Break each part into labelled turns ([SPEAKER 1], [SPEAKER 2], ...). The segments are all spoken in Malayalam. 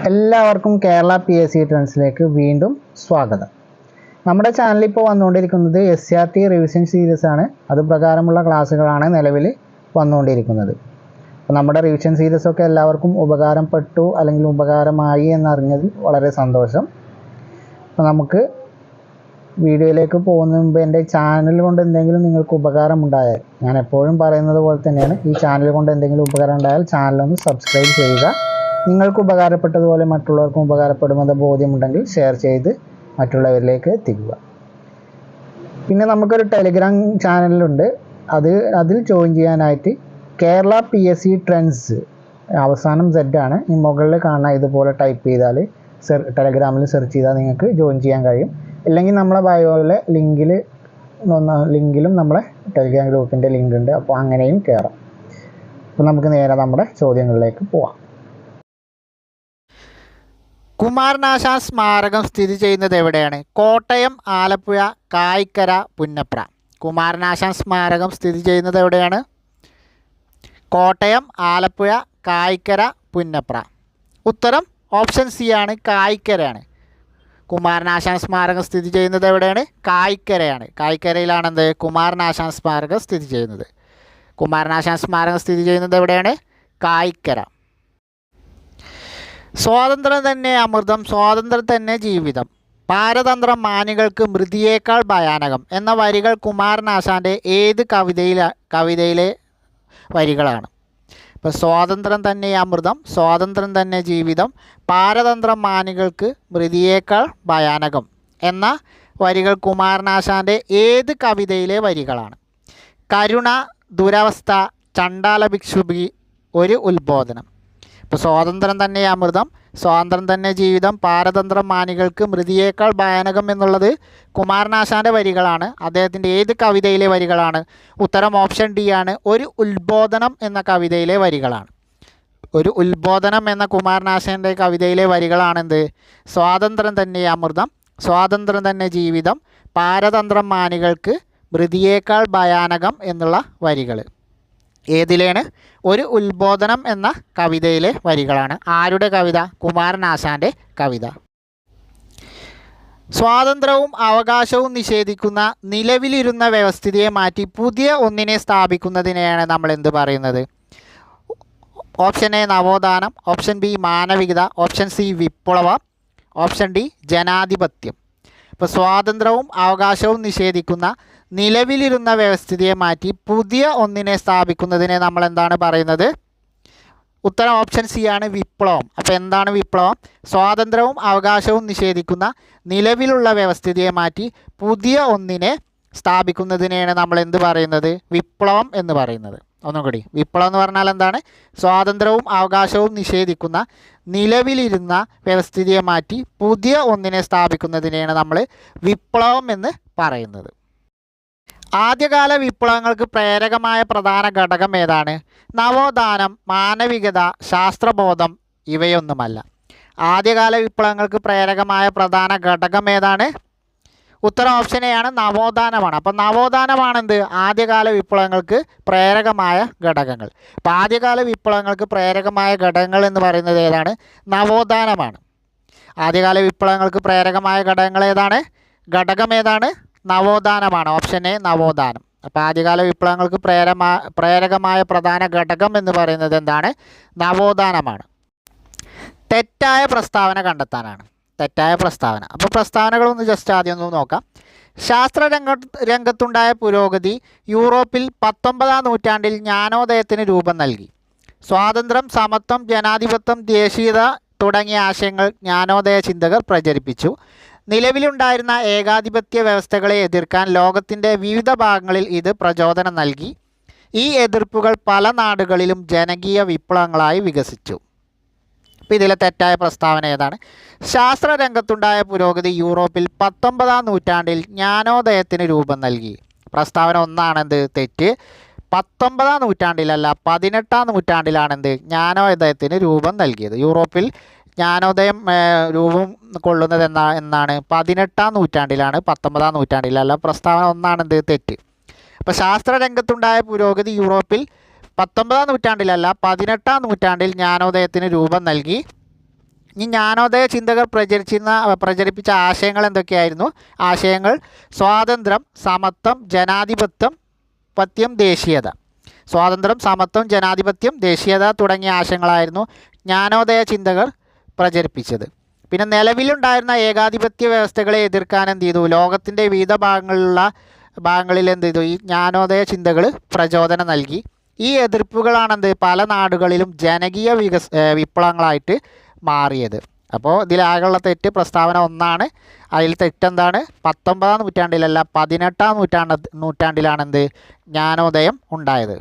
[SPEAKER 1] എല്ലാവർക്കും കേരള PSC ട്രെൻഡ്സിലേക്ക് വീണ്ടും സ്വാഗതം. നമ്മുടെ ചാനലിൽ ഇപ്പോൾ വന്നുകൊണ്ടിരിക്കുന്നത് SCRT റിവിഷൻ സീരീസ് ആണ്. അത് പ്രകാരമുള്ള ക്ലാസ്സുകളാണ് നിലവിൽ വന്നുകൊണ്ടിരിക്കുന്നത്. അപ്പോൾ നമ്മുടെ റിവിഷൻ സീരീസൊക്കെ എല്ലാവർക്കും ഉപകാരപ്പെട്ടു അല്ലെങ്കിൽ ഉപകാരമായി എന്നറിഞ്ഞതിൽ വളരെ സന്തോഷം. അപ്പോൾ നമുക്ക് വീഡിയോയിലേക്ക് പോകുന്നതിന് മുമ്പ് എൻ്റെ ചാനൽ കൊണ്ട് എന്തെങ്കിലും നിങ്ങൾക്ക് ഉപകാരം ഉണ്ടായാൽ, ഞാൻ എപ്പോഴും പറയുന്നത് പോലെ തന്നെയാണ്, ഈ ചാനൽ കൊണ്ട് എന്തെങ്കിലും ഉപകാരം ഉണ്ടായാൽ ചാനലൊന്ന് സബ്സ്ക്രൈബ് ചെയ്യുക. നിങ്ങൾക്ക് ഉപകാരപ്പെട്ടതുപോലെ മറ്റുള്ളവർക്കും ഉപകാരപ്പെടുമെന്ന ബോധ്യമുണ്ടെങ്കിൽ ഷെയർ ചെയ്ത് മറ്റുള്ളവരിലേക്ക് എത്തിക്കുക. പിന്നെ നമുക്കൊരു ടെലിഗ്രാം ചാനലുണ്ട്. അതിൽ ജോയിൻ ചെയ്യാനായിട്ട് കേരള PSC ട്രെൻഡ്സ്, അവസാനം Z ആണ്, ഈ മുകളിൽ കാണാൻ ഇതുപോലെ ടൈപ്പ് ചെയ്താൽ ടെലിഗ്രാമിൽ സെർച്ച് ചെയ്താൽ നിങ്ങൾക്ക് ജോയിൻ ചെയ്യാൻ കഴിയും. അല്ലെങ്കിൽ നമ്മളെ ബയോയിലെ ലിങ്കിലും നമ്മളെ ടെലിഗ്രാം ഗ്രൂപ്പിൻ്റെ ലിങ്ക് ഉണ്ട്, അപ്പോൾ അങ്ങനെയും കയറാം. അപ്പോൾ നമുക്ക് നേരെ നമ്മുടെ ചോദ്യങ്ങളിലേക്ക് പോവാം.
[SPEAKER 2] കുമാരനാശാൻ സ്മാരകം സ്ഥിതി ചെയ്യുന്നത് എവിടെയാണ്? കോട്ടയം, ആലപ്പുഴ, കായിക്കര, പുന്നപ്ര. കുമാരനാശാൻ സ്മാരകം സ്ഥിതി ചെയ്യുന്നത് എവിടെയാണ്? കോട്ടയം, ആലപ്പുഴ, കായിക്കര, പുന്നപ്ര. ഉത്തരം ഓപ്ഷൻ സി ആണ്, കായിക്കരയാണ്. കുമാരനാശാൻ സ്മാരകം സ്ഥിതി ചെയ്യുന്നത് എവിടെയാണ്? കായിക്കരയാണ്. കായിക്കരയിലാണെന്ത്? കുമാരനാശാൻ സ്മാരകം സ്ഥിതി ചെയ്യുന്നത്. കുമാരനാശാൻ സ്മാരകം സ്ഥിതി ചെയ്യുന്നത് എവിടെയാണ്? കായിക്കര. സ്വാതന്ത്ര്യം തന്നെ അമൃതം, സ്വാതന്ത്ര്യം തന്നെ ജീവിതം, പാരതന്ത്രം മാനികൾക്ക് മൃതിയേക്കാൾ ഭയാനകം എന്ന വരികൾ കുമാരനാശാൻ്റെ ഏത് കവിതയിലെ വരികളാണ്? ഇപ്പോൾ സ്വാതന്ത്ര്യം തന്നെ അമൃതം, സ്വാതന്ത്ര്യം തന്നെ ജീവിതം, പാരതന്ത്രം മാനികൾക്ക് മൃതിയേക്കാൾ ഭയാനകം എന്ന വരികൾ കുമാരനാശാൻ്റെ ഏത് കവിതയിലെ വരികളാണ്? കരുണ, ദുരവസ്ഥ, ചണ്ടാല ഭിക്ഷുഭി, ഒരു ഉത്ബോധനം. ഇപ്പോൾ സ്വാതന്ത്ര്യം തന്നെ അമൃതം, സ്വാതന്ത്ര്യം തന്നെ ജീവിതം, പാരതന്ത്രം മാനികൾക്ക് മൃതിയേക്കാൾ ഭയാനകം എന്നുള്ളത് കുമാരനാശാൻ്റെ വരികളാണ്. അദ്ദേഹത്തിൻ്റെ ഏത് കവിതയിലെ വരികളാണ്? ഉത്തരം ഓപ്ഷൻ ഡി ആണ്, ഒരു ഉത്ബോധനം എന്ന കവിതയിലെ വരികളാണ്. ഒരു ഉത്ബോധനം എന്ന കുമാരനാശാൻ്റെ കവിതയിലെ വരികളാണെന്ത്? സ്വാതന്ത്ര്യം തന്നെ അമൃതം, സ്വാതന്ത്ര്യം തന്നെ ജീവിതം, പാരതന്ത്രം മാനികൾക്ക് മൃതിയേക്കാൾ ഭയാനകം എന്നുള്ള വരികൾ. ഏതിലാണ്? ഒരു ഉത്ബോധനം എന്ന കവിതയിലെ വരികളാണ്. ആരുടെ കവിത? കുമാരനാശാൻ്റെ കവിത. സ്വാതന്ത്ര്യവും അവകാശവും നിഷേധിക്കുന്ന നിലവിലിരുന്ന വ്യവസ്ഥിതിയെ മാറ്റി പുതിയ ഒന്നിനെ സ്ഥാപിക്കുന്നതിനെയാണ് നമ്മൾ എന്ത് പറയുന്നത്? ഓപ്ഷൻ എ നവോത്ഥാനം, ഓപ്ഷൻ ബി മാനവികത, ഓപ്ഷൻ സി വിപ്ലവം, ഓപ്ഷൻ ഡി ജനാധിപത്യം. ഇപ്പോൾ സ്വാതന്ത്ര്യവും അവകാശവും നിഷേധിക്കുന്ന നിലവിലിരുന്ന വ്യവസ്ഥിതിയെ മാറ്റി പുതിയ ഒന്നിനെ സ്ഥാപിക്കുന്നതിനെ നമ്മൾ എന്താണ് പറയുന്നത്? ഉത്തരം ഓപ്ഷൻ സി ആണ്, വിപ്ലവം. അപ്പോൾ എന്താണ് വിപ്ലവം? സ്വാതന്ത്ര്യവും അവകാശവും നിഷേധിക്കുന്ന നിലവിലുള്ള വ്യവസ്ഥിതിയെ മാറ്റി പുതിയ ഒന്നിനെ സ്ഥാപിക്കുന്നതിനെയാണ് നമ്മൾ എന്ത് പറയുന്നത്? വിപ്ലവം എന്ന് പറയുന്നത്. ഒന്നും കൂടി, വിപ്ലവം എന്ന് പറഞ്ഞാൽ എന്താണ്? സ്വാതന്ത്ര്യവും അവകാശവും നിഷേധിക്കുന്ന നിലവിലിരുന്ന വ്യവസ്ഥിതിയെ മാറ്റി പുതിയ ഒന്നിനെ സ്ഥാപിക്കുന്നതിനെയാണ് നമ്മൾ വിപ്ലവം എന്ന് പറയുന്നത്. ആദ്യകാല വിപ്ലവങ്ങൾക്ക് പ്രേരകമായ പ്രധാന ഘടകം ഏതാണ്? നവോത്ഥാനം, മാനവികത, ശാസ്ത്രബോധം ഇവയൊന്നുമല്ല. ആദ്യകാല വിപ്ലവങ്ങൾക്ക് പ്രേരകമായ പ്രധാന ഘടകം ഏതാണ്? ഉത്തരം ഓപ്ഷൻ എ ആണ്, നവോത്ഥാനമാണ്. അപ്പം നവോത്ഥാനമാണെന്ത്? ആദ്യകാല വിപ്ലവങ്ങൾക്ക് പ്രേരകമായ ഘടകങ്ങൾ. അപ്പം ആദ്യകാല വിപ്ലവങ്ങൾക്ക് പ്രേരകമായ ഘടകങ്ങൾ എന്ന് പറയുന്നത് ഏതാണ്? നവോത്ഥാനമാണ്. ആദ്യകാല വിപ്ലവങ്ങൾക്ക് പ്രേരകമായ ഘടകങ്ങൾ ഏതാണ്? ഘടകം ഏതാണ്? നവോത്ഥാനമാണ്. ഓപ്ഷൻ എ നവോത്ഥാനം. അപ്പോൾ ആദ്യകാല വിപ്ലവങ്ങൾക്ക് പ്രേരകമായ പ്രധാന ഘടകം എന്ന് പറയുന്നത് എന്താണ്? നവോത്ഥാനമാണ്. തെറ്റായ പ്രസ്താവന കണ്ടെത്താനാണ്. തെറ്റായ പ്രസ്താവന. അപ്പോൾ പ്രസ്താവനകളൊന്ന് ജസ്റ്റ് ആദ്യം ഒന്ന് നോക്കാം. രംഗത്തുണ്ടായ പുരോഗതി യൂറോപ്പിൽ 19-ാം നൂറ്റാണ്ടിൽ ജ്ഞാനോദയത്തിന് രൂപം നൽകി. സ്വാതന്ത്ര്യം, സമത്വം, ജനാധിപത്യം, ദേശീയത തുടങ്ങിയ ആശയങ്ങൾ ജ്ഞാനോദയ ചിന്തകർ പ്രചരിപ്പിച്ചു. നിലവിലുണ്ടായിരുന്ന ഏകാധിപത്യ വ്യവസ്ഥകളെ എതിർക്കാൻ ലോകത്തിൻ്റെ വിവിധ ഭാഗങ്ങളിൽ ഇത് പ്രചോദനം നൽകി. ഈ എതിർപ്പുകൾ പല നാടുകളിലും ജനകീയ വിപ്ലവങ്ങളായി വികസിച്ചു. അപ്പോൾ ഇതിലെ തെറ്റായ പ്രസ്താവന ഏതാണ്? ശാസ്ത്രരംഗത്തുണ്ടായ പുരോഗതി യൂറോപ്പിൽ 19-ാം നൂറ്റാണ്ടിൽ ജ്ഞാനോദയത്തിന് രൂപം നൽകി. പ്രസ്താവന ഒന്നാണെന്ത്? തെറ്റ്. 19-ാം നൂറ്റാണ്ടിലല്ല, 18-ാം നൂറ്റാണ്ടിലാണെന്ത്? ജ്ഞാനോദയത്തിന് രൂപം നൽകിയത്. യൂറോപ്പിൽ ജ്ഞാനോദയം രൂപം കൊള്ളുന്നത് എന്നാണ്? 18-ാം നൂറ്റാണ്ടിലാണ്, 19-ാം നൂറ്റാണ്ടിലല്ല. പ്രസ്താവന ഒന്നാണെന്ത്? തെറ്റ്. അപ്പോൾ ശാസ്ത്രരംഗത്തുണ്ടായ പുരോഗതി യൂറോപ്പിൽ 19-ാം നൂറ്റാണ്ടിലല്ല 18-ാം നൂറ്റാണ്ടിൽ ജ്ഞാനോദയത്തിന് രൂപം നൽകി. ഈ ജ്ഞാനോദയ ചിന്തകർ പ്രചരിപ്പിച്ച ആശയങ്ങൾ എന്തൊക്കെയായിരുന്നു? ആശയങ്ങൾ സ്വാതന്ത്ര്യം, സമത്വം, ജനാധിപത്യം, ദേശീയത. സ്വാതന്ത്ര്യം, സമത്വം, ജനാധിപത്യം, ദേശീയത തുടങ്ങിയ ആശയങ്ങളായിരുന്നു ജ്ഞാനോദയ ചിന്തകർ പ്രചരിപ്പിച്ചത്. പിന്നെ നിലവിലുണ്ടായിരുന്ന ഏകാധിപത്യ വ്യവസ്ഥകളെ എതിർക്കാൻ എന്ത് ചെയ്തു? ലോകത്തിൻ്റെ വിവിധ ഭാഗങ്ങളിൽ എന്ത് ചെയ്തു? ഈ ജ്ഞാനോദയ ചിന്തകൾ പ്രചോദനം നൽകി. ഈ എതിർപ്പുകളാണെന്ത് പല നാടുകളിലും ജനകീയ വിപ്ലവങ്ങളായിട്ട് മാറിയത്. അപ്പോൾ ഇതിലാകെയുള്ള തെറ്റ് പ്രസ്താവന 1 അതിൽ തെറ്റെന്താണ്? 19-ാം നൂറ്റാണ്ടിലല്ല 18-ാം നൂറ്റാണ്ടിലാണെന്ത് ജ്ഞാനോദയം ഉണ്ടായത്.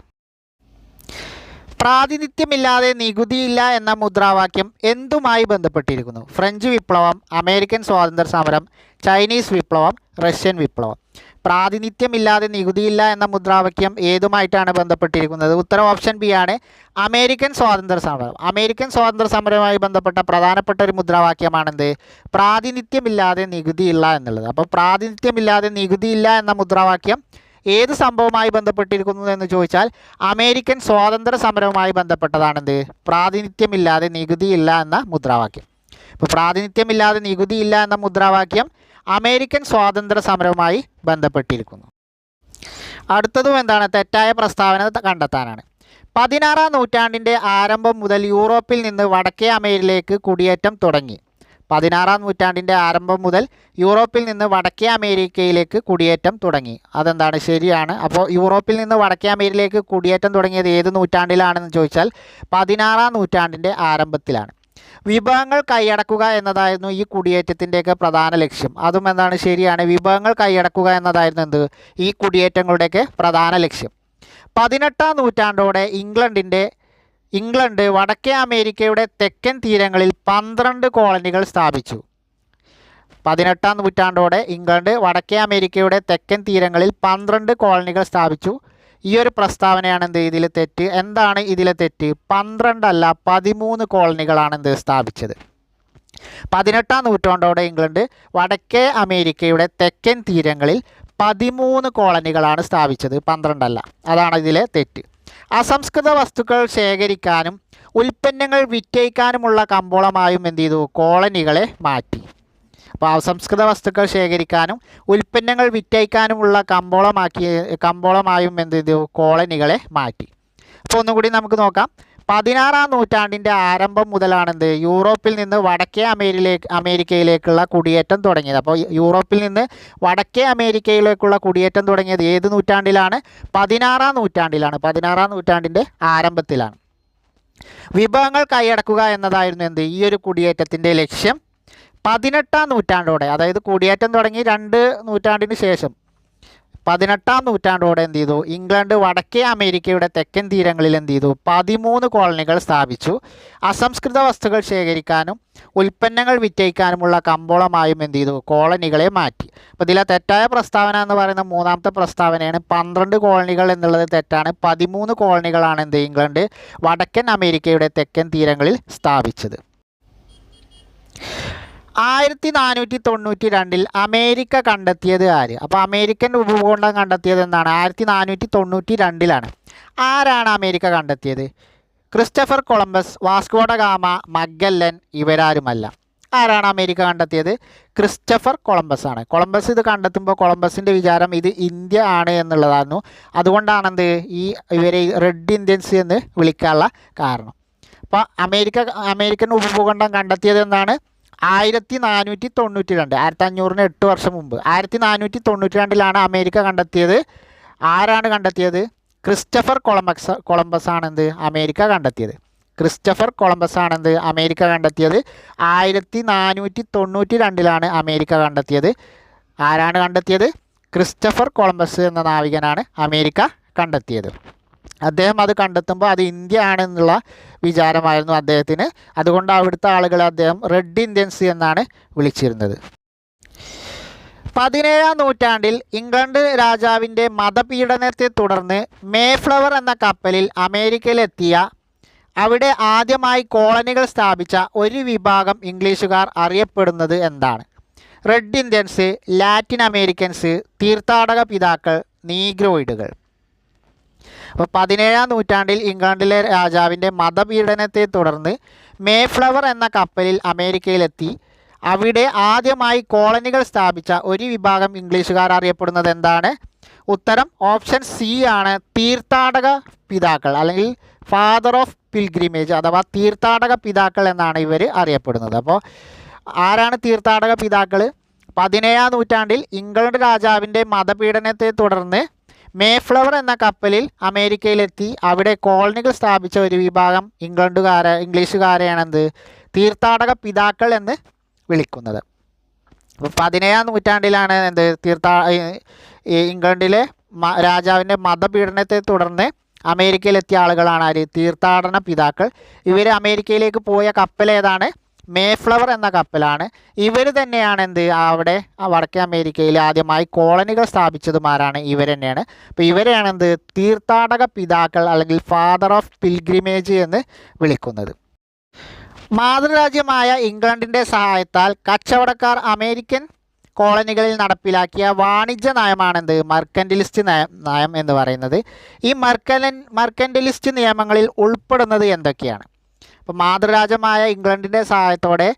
[SPEAKER 2] പ്രാതിനിധ്യമില്ലാതെ നികുതിയില്ല എന്ന മുദ്രാവാക്യം എന്തുമായി ബന്ധപ്പെട്ടിരിക്കുന്നു? ഫ്രഞ്ച് വിപ്ലവം, അമേരിക്കൻ സ്വാതന്ത്ര്യ സമരം, ചൈനീസ് വിപ്ലവം, റഷ്യൻ വിപ്ലവം. പ്രാതിനിധ്യമില്ലാതെ നികുതിയില്ല എന്ന മുദ്രാവാക്യം ഏതുമായിട്ടാണ് ബന്ധപ്പെട്ടിരിക്കുന്നത്? ഉത്തരം ഓപ്ഷൻ ബി ആണ്, അമേരിക്കൻ സ്വാതന്ത്ര്യ സമരം. അമേരിക്കൻ സ്വാതന്ത്ര്യ സമരവുമായി ബന്ധപ്പെട്ട പ്രധാനപ്പെട്ട ഒരു മുദ്രാവാക്യമാണെന്ത്? പ്രാതിനിധ്യമില്ലാതെ നികുതിയില്ല എന്നുള്ളത്. അപ്പോൾ പ്രാതിനിധ്യമില്ലാതെ നികുതിയില്ല എന്ന മുദ്രാവാക്യം ഏത് സംഭവവുമായി ബന്ധപ്പെട്ടിരിക്കുന്നു എന്ന് ചോദിച്ചാൽ അമേരിക്കൻ സ്വാതന്ത്ര്യ സമരവുമായി ബന്ധപ്പെട്ടതാണെന്ത്? പ്രാതിനിധ്യമില്ലാതെ നികുതിയില്ല എന്ന മുദ്രാവാക്യം. ഇപ്പോൾ പ്രാതിനിധ്യമില്ലാതെ നികുതിയില്ല എന്ന മുദ്രാവാക്യം അമേരിക്കൻ സ്വാതന്ത്ര്യ സമരവുമായി ബന്ധപ്പെട്ടിരിക്കുന്നു. അടുത്തതും എന്താണ്? തെറ്റായ പ്രസ്താവന കണ്ടെത്താനാണ്. 16-ാം നൂറ്റാണ്ടിൻ്റെ ആരംഭം മുതൽ യൂറോപ്പിൽ നിന്ന് വടക്കേ അമേരിക്കയിലേക്ക് കുടിയേറ്റം തുടങ്ങി. 16-ാം നൂറ്റാണ്ടിൻ്റെ ആരംഭം മുതൽ യൂറോപ്പിൽ നിന്ന് വടക്കേ അമേരിക്കയിലേക്ക് കുടിയേറ്റം തുടങ്ങി. അതെന്താണ്? ശരിയാണ്. അപ്പോൾ യൂറോപ്പിൽ നിന്ന് വടക്കേ അമേരിക്കയിലേക്ക് കുടിയേറ്റം തുടങ്ങിയത് ഏത് നൂറ്റാണ്ടിലാണെന്ന് ചോദിച്ചാൽ 16-ാം നൂറ്റാണ്ടിൻ്റെ ആരംഭത്തിലാണ്. വിഭവങ്ങൾ കൈയടക്കുക എന്നതായിരുന്നു ഈ കുടിയേറ്റത്തിൻ്റെയൊക്കെ പ്രധാന ലക്ഷ്യം. അതും എന്താണ്? ശരിയാണ്. വിഭവങ്ങൾ കൈയടക്കുക എന്നതായിരുന്നു എന്ത്? ഈ കുടിയേറ്റങ്ങളുടെയൊക്കെ പ്രധാന ലക്ഷ്യം. 18-ാം നൂറ്റാണ്ടോടെ ഇംഗ്ലണ്ട് വടക്കേ അമേരിക്കയുടെ തെക്കൻ തീരങ്ങളിൽ 12 കോളനികൾ സ്ഥാപിച്ചു. 18-ാം നൂറ്റാണ്ടോടെ ഇംഗ്ലണ്ട് വടക്കേ അമേരിക്കയുടെ തെക്കൻ തീരങ്ങളിൽ 12 കോളനികൾ സ്ഥാപിച്ചു. ഈ ഒരു പ്രസ്താവനയാണ് എന്ത്? ഇതിൽ തെറ്റ്. എന്താണ് ഇതിലെ തെറ്റ്? 12 അല്ല 13 കോളനികളാണ് എന്ത്? സ്ഥാപിച്ചത്. 18-ാം നൂറ്റാണ്ടോടെ ഇംഗ്ലണ്ട് വടക്കേ അമേരിക്കയുടെ തെക്കൻ തീരങ്ങളിൽ 13 കോളനികളാണ് സ്ഥാപിച്ചത്, 12 അല്ല. അതാണ് ഇതിലെ തെറ്റ്. അസംസ്കൃത വസ്തുക്കൾ ശേഖരിക്കാനും ഉൽപ്പന്നങ്ങൾ വിറ്റഴിക്കാനുമുള്ള കമ്പോളമായും എന്ത് ചെയ്തു? കോളനികളെ മാറ്റി. അപ്പോൾ അസംസ്കൃത വസ്തുക്കൾ ശേഖരിക്കാനും ഉൽപ്പന്നങ്ങൾ വിറ്റഴിക്കാനുമുള്ള കമ്പോളമായും എന്ത് ചെയ്തു? കോളനികളെ മാറ്റി. അപ്പോൾ ഒന്നുകൂടി നമുക്ക് നോക്കാം. 16-ാം നൂറ്റാണ്ടിൻ്റെ ആരംഭം മുതലാണെന്ത്? യൂറോപ്പിൽ നിന്ന് വടക്കേ അമേരിക്കയിലേക്കുള്ള കുടിയേറ്റം തുടങ്ങിയത്. അപ്പോൾ യൂറോപ്പിൽ നിന്ന് വടക്കേ അമേരിക്കയിലേക്കുള്ള കുടിയേറ്റം തുടങ്ങിയത് ഏത് നൂറ്റാണ്ടിലാണ്? 16-ാം നൂറ്റാണ്ടിലാണ്. 16-ാം നൂറ്റാണ്ടിൻ്റെ ആരംഭത്തിലാണ്. വിഭവങ്ങൾ കൈയടക്കുക എന്നതായിരുന്നു എന്ത്? ഈ ഒരു കുടിയേറ്റത്തിൻ്റെ ലക്ഷ്യം. 18-ാം നൂറ്റാണ്ടോടെ, അതായത് കുടിയേറ്റം തുടങ്ങി 2 നൂറ്റാണ്ടിന് ശേഷം 18-ാം നൂറ്റാണ്ടോടെ എന്ത് ചെയ്തു? ഇംഗ്ലണ്ട് വടക്കേ അമേരിക്കയുടെ തെക്കൻ തീരങ്ങളിൽ എന്ത് ചെയ്തു? 13 കോളനികൾ സ്ഥാപിച്ചു. അസംസ്കൃത വസ്തുക്കൾ ശേഖരിക്കാനും ഉൽപ്പന്നങ്ങൾ വിറ്റഴിക്കാനുമുള്ള കമ്പോളമായും എന്ത് ചെയ്തു? കോളനികളെ മാറ്റി. അപ്പോൾ ഇതിലെ തെറ്റായ പ്രസ്താവന എന്ന് പറയുന്ന 3ാമത്തെ പ്രസ്താവനയാണ്. 12 കോളനികൾ എന്നുള്ളത് തെറ്റാണ്. 13 കോളനികളാണ് എന്ത്? ഇംഗ്ലണ്ട് വടക്കൻ അമേരിക്കയുടെ തെക്കൻ തീരങ്ങളിൽ സ്ഥാപിച്ചത്. 1492-ൽ അമേരിക്ക കണ്ടെത്തിയത് ആര്? അപ്പോൾ അമേരിക്കൻ ഉപഭൂഖണ്ഡം കണ്ടെത്തിയത് എന്നാണ്? 1492-ലാണ്. ആരാണ് അമേരിക്ക കണ്ടെത്തിയത്? Christopher Columbus, Vasco da Gama, Magellan ഇവരാരുമല്ല. ആരാണ് അമേരിക്ക കണ്ടെത്തിയത്? ക്രിസ്റ്റഫർ കൊളംബസ് ആണ്. കൊളംബസ് ഇത് കണ്ടെത്തുമ്പോൾ കൊളംബസിൻ്റെ വിചാരം ഇത് ഇന്ത്യ ആണ് എന്നുള്ളതായിരുന്നു. അതുകൊണ്ടാണെന്ത് ഇവരെ റെഡ് ഇന്ത്യൻസ് എന്ന് വിളിക്കാനുള്ള കാരണം. അപ്പോൾ അമേരിക്കൻ ഉപഭൂഖണ്ഡം കണ്ടെത്തിയത് എന്നാണ്? 1492, 1500-ന് 8 വർഷം മുമ്പ് 1492-ലാണ് അമേരിക്ക കണ്ടെത്തിയത്. ആരാണ് കണ്ടെത്തിയത്? ക്രിസ്റ്റഫർ കൊളംബസ് ആണെന്ത്? അമേരിക്ക കണ്ടെത്തിയത്. ക്രിസ്റ്റഫർ കൊളംബസ് ആണെന്ത്? അമേരിക്ക കണ്ടെത്തിയത്. 1492-ലാണ് അമേരിക്ക കണ്ടെത്തിയത്. ആരാണ് കണ്ടെത്തിയത്? ക്രിസ്റ്റഫർ കൊളംബസ് എന്ന നാവികനാണ് അമേരിക്ക കണ്ടെത്തിയത്. അദ്ദേഹം അത് കണ്ടെത്തുമ്പോൾ അത് ഇന്ത്യ ആണെന്നുള്ള വിചാരമായിരുന്നു അദ്ദേഹത്തിന്. അതുകൊണ്ട് അവിടുത്തെ ആളുകളെ അദ്ദേഹം റെഡ് ഇന്ത്യൻസ് എന്നാണ് വിളിച്ചിരുന്നത്. 17-ാം നൂറ്റാണ്ടിൽ ഇംഗ്ലണ്ട് രാജാവിൻ്റെ മതപീഡനത്തെ തുടർന്ന് മേഫ്ലവർ എന്ന കപ്പലിൽ അമേരിക്കയിലെത്തിയ അവിടെ ആദ്യമായി കോളനികൾ സ്ഥാപിച്ച ഒരു വിഭാഗം ഇംഗ്ലീഷുകാർ അറിയപ്പെടുന്നത് എന്താണ്? റെഡ് ഇന്ത്യൻസ്, ലാറ്റിൻ അമേരിക്കൻസ്, തീർത്ഥാടക പിതാക്കൾ, നീഗ്രോയിഡുകൾ. അപ്പോൾ 17-ാം നൂറ്റാണ്ടിൽ ഇംഗ്ലണ്ടിലെ രാജാവിൻ്റെ മതപീഡനത്തെ തുടർന്ന് മേഫ്ലവർ എന്ന കപ്പലിൽ അമേരിക്കയിലെത്തി അവിടെ ആദ്യമായി കോളനികൾ സ്ഥാപിച്ച ഒരു വിഭാഗം ഇംഗ്ലീഷുകാർ അറിയപ്പെടുന്നത് എന്താണ്? ഉത്തരം ഓപ്ഷൻ സി ആണ്, തീർത്ഥാടക പിതാക്കൾ അല്ലെങ്കിൽ ഫാദർ ഓഫ് പിൽഗ്രിമേജ് അഥവാ തീർത്ഥാടക പിതാക്കൾ എന്നാണ് ഇവർ അറിയപ്പെടുന്നത്. അപ്പോൾ ആരാണ് തീർത്ഥാടക പിതാക്കൾ? 17-ാം നൂറ്റാണ്ടിൽ ഇംഗ്ലണ്ട് രാജാവിൻ്റെ മതപീഡനത്തെ തുടർന്ന് മേഫ്ലവർ എന്ന കപ്പലിൽ അമേരിക്കയിലെത്തി അവിടെ കോളനികൾ സ്ഥാപിച്ച ഒരു വിഭാഗം ഇംഗ്ലീഷുകാരെയാണ് എന്ത് തീർത്ഥാടക പിതാക്കൾ എന്ന് വിളിക്കുന്നത്. അപ്പോൾ 17-ാം നൂറ്റാണ്ടിലാണ് എന്ത് ഇംഗ്ലണ്ടിലെ രാജാവിൻ്റെ മതപീഡനത്തെ തുടർന്ന് അമേരിക്കയിലെത്തിയ ആളുകളാണ് ആര്? തീർത്ഥാടന പിതാക്കൾ. ഇവർ അമേരിക്കയിലേക്ക് പോയ കപ്പൽ ഏതാണ്? മേഫ്ലവർ എന്ന കപ്പലാണ്. ഇവർ തന്നെയാണ് എന്ത് അവിടെ വടക്കേ അമേരിക്കയിൽ ആദ്യമായി കോളനികൾ സ്ഥാപിച്ചതുമാരാണ് ഇവർ തന്നെയാണ്. അപ്പോൾ ഇവരെയാണ് എന്ത് തീർത്ഥാടക പിതാക്കൾ അല്ലെങ്കിൽ ഫാദർ ഓഫ് പിൽഗ്രിമേജ് എന്ന് വിളിക്കുന്നത്. മാതൃരാജ്യമായ ഇംഗ്ലണ്ടിൻ്റെ സഹായത്താൽ കച്ചവടക്കാർ അമേരിക്കൻ കോളനികളിൽ നടപ്പിലാക്കിയ വാണിജ്യ നയമാണെന്ത് മെർക്കൻറ്റിലിസ്റ്റ് നയം എന്ന് പറയുന്നത്. ഈ മെർക്കൻറ്റിലിസ്റ്റ് നിയമങ്ങളിൽ ഉൾപ്പെടുന്നത് എന്തൊക്കെയാണ്? ഇപ്പോൾ മാതൃരാജ്യമായ ഇംഗ്ലണ്ടിൻ്റെ സഹായത്തോടെ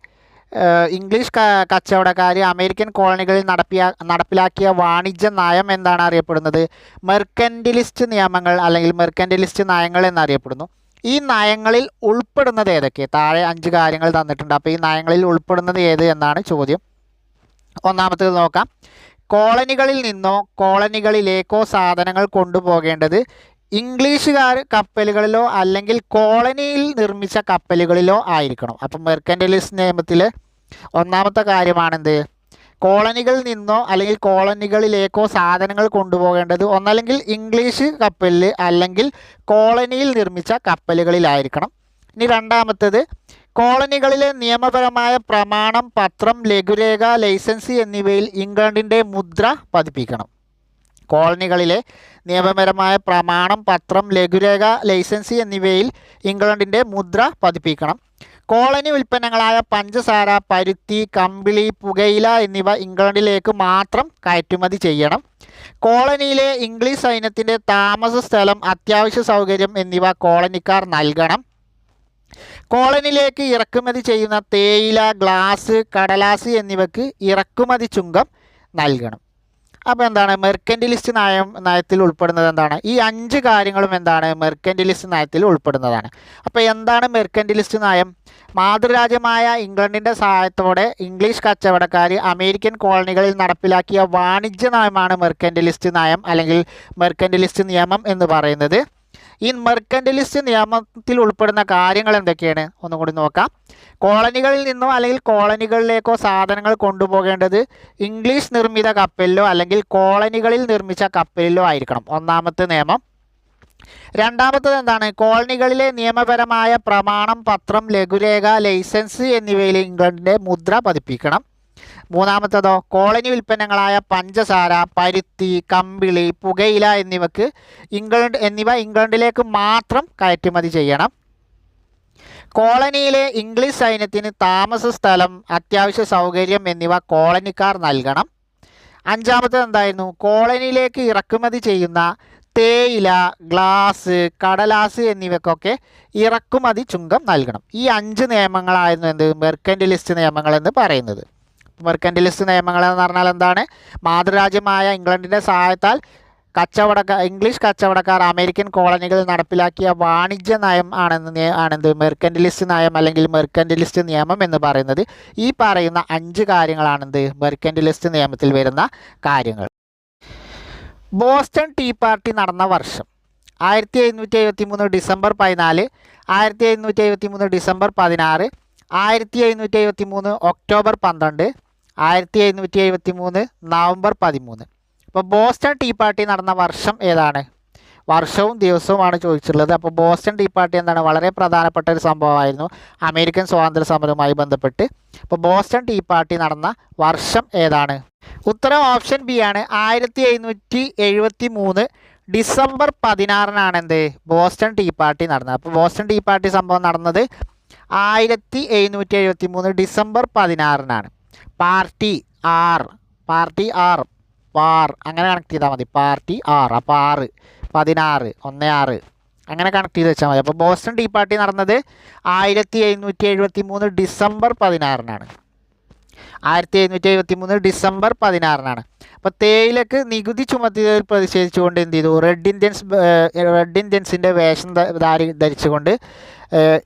[SPEAKER 2] ഇംഗ്ലീഷ് കച്ചവടക്കാർ അമേരിക്കൻ കോളനികളിൽ നടപ്പിലാക്കിയ വാണിജ്യ നയം എന്താണ് അറിയപ്പെടുന്നത്? മെർക്കൻറ്റിലിസ്റ്റ് നിയമങ്ങൾ അല്ലെങ്കിൽ മെർക്കൻറ്റിലിസ്റ്റ് നയങ്ങൾ എന്നറിയപ്പെടുന്നു. ഈ നയങ്ങളിൽ ഉൾപ്പെടുന്നത് ഏതൊക്കെ? താഴെ 5 കാര്യങ്ങൾ തന്നിട്ടുണ്ട്. അപ്പോൾ ഈ നയങ്ങളിൽ ഉൾപ്പെടുന്നത് ഏത് എന്നാണ് ചോദ്യം. ഒന്നാമത്തേത് നോക്കാം. കോളനികളിൽ നിന്നോ കോളനികളിലേക്കോ സാധനങ്ങൾ കൊണ്ടുപോകേണ്ടത് ഇംഗ്ലീഷുകാർ കപ്പലുകളിലോ അല്ലെങ്കിൽ കോളനിയിൽ നിർമ്മിച്ച കപ്പലുകളിലോ ആയിരിക്കണം. അപ്പം മെർക്കൻറ്റിലിസ്റ്റ് നിയമത്തിൽ ഒന്നാമത്തെ കാര്യമാണെന്ത്? കോളനികളിൽ നിന്നോ അല്ലെങ്കിൽ കോളനികളിലേക്കോ സാധനങ്ങൾ കൊണ്ടുപോകേണ്ടത് ഒന്നല്ലെങ്കിൽ ഇംഗ്ലീഷ് കപ്പലിൽ അല്ലെങ്കിൽ കോളനിയിൽ നിർമ്മിച്ച കപ്പലുകളിലായിരിക്കണം. ഇനി രണ്ടാമത്തേത്, കോളനികളിലെ നിയമപരമായ പ്രമാണം, പത്രം, ലഘുരേഖ, ലൈസൻസ് എന്നിവയിൽ ഇംഗ്ലണ്ടിൻ്റെ മുദ്ര പതിപ്പിക്കണം. കോളനികളിലെ നിയമപരമായ പ്രമാണം, പത്രം, ലഘുരേഖ, ലൈസൻസ് എന്നിവയിൽ ഇംഗ്ലണ്ടിൻ്റെ മുദ്ര പതിപ്പിക്കണം. കോളനി ഉൽപ്പന്നങ്ങളായ പഞ്ചസാര, പരുത്തി, കമ്പിളി, പുകയില എന്നിവ ഇംഗ്ലണ്ടിലേക്ക് മാത്രം കയറ്റുമതി ചെയ്യണം. കോളനിയിലെ ഇംഗ്ലീഷ് സൈന്യത്തിൻ്റെ താമസ സ്ഥലം, അത്യാവശ്യ സൗകര്യം എന്നിവ കോളനിക്കാർ നൽകണം. കോളനിയിലേക്ക് ഇറക്കുമതി ചെയ്യുന്ന തേയില, ഗ്ലാസ്, കടലാസ് എന്നിവയ്ക്ക് ഇറക്കുമതി ചുങ്കം നൽകണം. അപ്പോൾ എന്താണ് മെർക്കൻറ്റിലിസ്റ്റ് നയത്തിൽ ഉൾപ്പെടുന്നത്? എന്താണ് ഈ 5 കാര്യങ്ങളും എന്താണ് മെർക്കൻറ്റിലിസ്റ്റ് നയത്തിൽ ഉൾപ്പെടുന്നതാണ്. അപ്പോൾ എന്താണ് മെർക്കൻറ്റിലിസ്റ്റ് നയം? മാതൃരാജ്യമായ ഇംഗ്ലണ്ടിൻ്റെ സഹായത്തോടെ ഇംഗ്ലീഷ് കച്ചവടക്കാർ അമേരിക്കൻ കോളനികളിൽ നടപ്പിലാക്കിയ വാണിജ്യ നയമാണ് മെർക്കൻറ്റിലിസ്റ്റ് നയം അല്ലെങ്കിൽ മെർക്കൻറ്റിലിസ്റ്റ് നിയമം എന്ന് പറയുന്നത്. ഈ മെർക്കൻറ്റിലിസ്റ്റ് നിയമത്തിൽ ഉൾപ്പെടുന്ന കാര്യങ്ങൾ എന്തൊക്കെയാണ് ഒന്നും കൂടി നോക്കാം. കോളനികളിൽ നിന്നോ അല്ലെങ്കിൽ കോളനികളിലേക്കോ സാധനങ്ങൾ കൊണ്ടുപോകേണ്ടത് ഇംഗ്ലീഷ് നിർമ്മിത കപ്പലിലോ അല്ലെങ്കിൽ കോളനികളിൽ നിർമ്മിച്ച കപ്പലിലോ ആയിരിക്കണം. ഒന്നാമത്തെ നിയമം. രണ്ടാമത്തത് എന്താണ്? കോളനികളിലെ നിയമപരമായ പ്രമാണം, പത്രം, ലഘുരേഖ, ലൈസൻസ് എന്നിവയിൽ ഇംഗ്ലണ്ടിൻ്റെ മുദ്ര പതിപ്പിക്കണം. മൂന്നാമത്തതോ, കോളനി ഉൽപ്പന്നങ്ങളായ പഞ്ചസാര, പരുത്തി, കമ്പിളി, പുകയില എന്നിവ ഇംഗ്ലണ്ടിലേക്ക് മാത്രം കയറ്റുമതി ചെയ്യണം. കോളനിയിലെ ഇംഗ്ലീഷ് സൈന്യത്തിന് താമസ സ്ഥലം, അത്യാവശ്യ സൗകര്യം എന്നിവ കോളനിക്കാർ നൽകണം. അഞ്ചാമത്തത് എന്തായിരുന്നു? കോളനിയിലേക്ക് ഇറക്കുമതി ചെയ്യുന്ന തേയില, ഗ്ലാസ്, കടലാസ് എന്നിവയ്ക്കൊക്കെ ഇറക്കുമതി ചുങ്കം നൽകണം. ഈ 5 നിയമങ്ങളായിരുന്നു എന്ത് മെർക്കൻറ്റിലിസ്റ്റ് നിയമങ്ങളെന്ന് പറയുന്നത്. മെർക്കൻറ്റിലിസ്റ്റ് നിയമങ്ങൾ എന്ന് പറഞ്ഞാൽ എന്താണ്? മാതൃരാജ്യമായ ഇംഗ്ലണ്ടിൻ്റെ സഹായത്താൽ ഇംഗ്ലീഷ് കച്ചവടക്കാർ അമേരിക്കൻ കോളനികളിൽ നടപ്പിലാക്കിയ വാണിജ്യ നയം ആണെന്ത് മെർക്കൻറ്റിലിസ്റ്റ് നയം അല്ലെങ്കിൽ മെർക്കൻറ്റിലിസ്റ്റ് നിയമം എന്ന് പറയുന്നത്. ഈ പറയുന്ന 5 കാര്യങ്ങളാണെന്ത് മെർക്കൻറ്റിലിസ്റ്റ് നിയമത്തിൽ വരുന്ന കാര്യങ്ങൾ. ബോസ്റ്റൺ ടീ പാർട്ടി നടന്ന വർഷം 1773 ഡിസംബർ 14, 1773 ഡിസംബർ 16, 1773 ഒക്ടോബർ 12, 1773 നവംബർ 13. അപ്പോൾ ബോസ്റ്റൺ ടീ പാർട്ടി നടന്ന വർഷം ഏതാണ്? വർഷവും ദിവസവുമാണ് ചോദിച്ചിട്ടുള്ളത്. അപ്പോൾ ബോസ്റ്റൺ ടീ പാർട്ടി എന്താണ് വളരെ പ്രധാനപ്പെട്ട ഒരു സംഭവമായിരുന്നു അമേരിക്കൻ സ്വാതന്ത്ര്യ സമരവുമായി ബന്ധപ്പെട്ട്. അപ്പോൾ ബോസ്റ്റൺ ടീ പാർട്ടി നടന്ന വർഷം ഏതാണ്? ഉത്തരം ഓപ്ഷൻ ബി ആണ്. 1773 ഡിസംബർ 16 എന്ത് ബോസ്റ്റൺ ടീ പാർട്ടി നടന്നത്. അപ്പോൾ ബോസ്റ്റൺ ടീ പാർട്ടി സംഭവം നടന്നത് 1773 ഡിസംബർ 16 പാർട്ടി ആർ വാർ അങ്ങനെ കണക്ട് ചെയ്താൽ മതി. Party R. അപ്പോൾ 6 16 16 അങ്ങനെ കണക്ട് ചെയ്ത് വെച്ചാൽ മതി. അപ്പോൾ ബോസ്റ്റൺ ടീ പാർട്ടി നടന്നത് 1773 ഡിസംബർ 16-നാണ്. 1773 ഡിസംബർ 16-നാണ്. അപ്പോൾ തേയിലക്ക് നികുതി ചുമത്തിയതിൽ പ്രതിഷേധിച്ചുകൊണ്ട് എന്ത് ചെയ്തു, റെഡ് ഇന്ത്യൻസിൻ്റെ വേഷം ധരിച്ചുകൊണ്ട്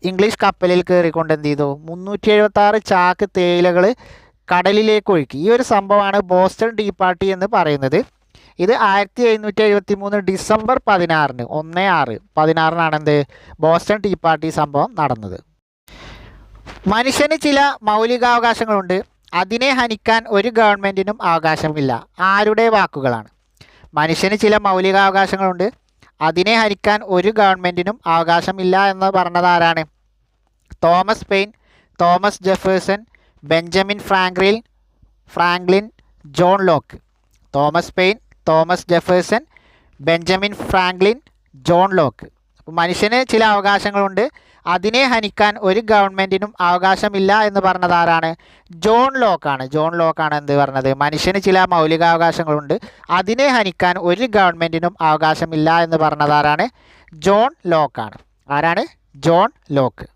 [SPEAKER 2] ഇംഗ്ലീഷ് കപ്പലിൽ കയറിക്കൊണ്ട് എന്ത് ചെയ്തു 376 ചാക്ക് തേയിലകൾ കടലിലേക്ക് ഒഴുക്കി. ഈ ഒരു സംഭവമാണ് ബോസ്റ്റൺ ടീ പാർട്ടി എന്ന് പറയുന്നത്. ഇത് 1773 ഡിസംബർ 16-ന് 16-നാണ് എന്ത് ബോസ്റ്റൺ ടീ പാർട്ടി സംഭവം നടന്നത്. മനുഷ്യന് ചില മൗലികാവകാശങ്ങളുണ്ട്, അതിനെ ഹനിക്കാൻ ഒരു ഗവൺമെൻറ്റിനും അവകാശമില്ല. ആരുടെ വാക്കുകളാണ്? മനുഷ്യന് ചില മൗലികാവകാശങ്ങളുണ്ട്, അതിനെ ഹനിക്കാൻ ഒരു ഗവൺമെൻറ്റിനും അവകാശമില്ല എന്ന് പറഞ്ഞത് ആരാണ്? Thomas pain, Thomas Jefferson, Benjamin Franklin, John Locke. Thomas pain, Thomas Jefferson, Benjamin Franklin, John Locke. അപ്പോൾ മനുഷ്യന് ചില അവകാശങ്ങളുണ്ട്, അതിനെ ഹനിക്കാൻ ഒരു ഗവൺമെൻറ്റിനും അവകാശമില്ല എന്ന് പറഞ്ഞത് ആരാണ്? ജോൺ ലോക്കാണ്. ജോൺ ലോക്കാണ് എന്ത് പറഞ്ഞത്? മനുഷ്യന് ചില മൗലികാവകാശങ്ങളുണ്ട്, അതിനെ ഹനിക്കാൻ ഒരു ഗവൺമെൻറ്റിനും അവകാശമില്ല എന്ന് പറഞ്ഞത് ആരാണ്? ജോൺ ലോക്കാണ്. ആരാണ്? John Locke.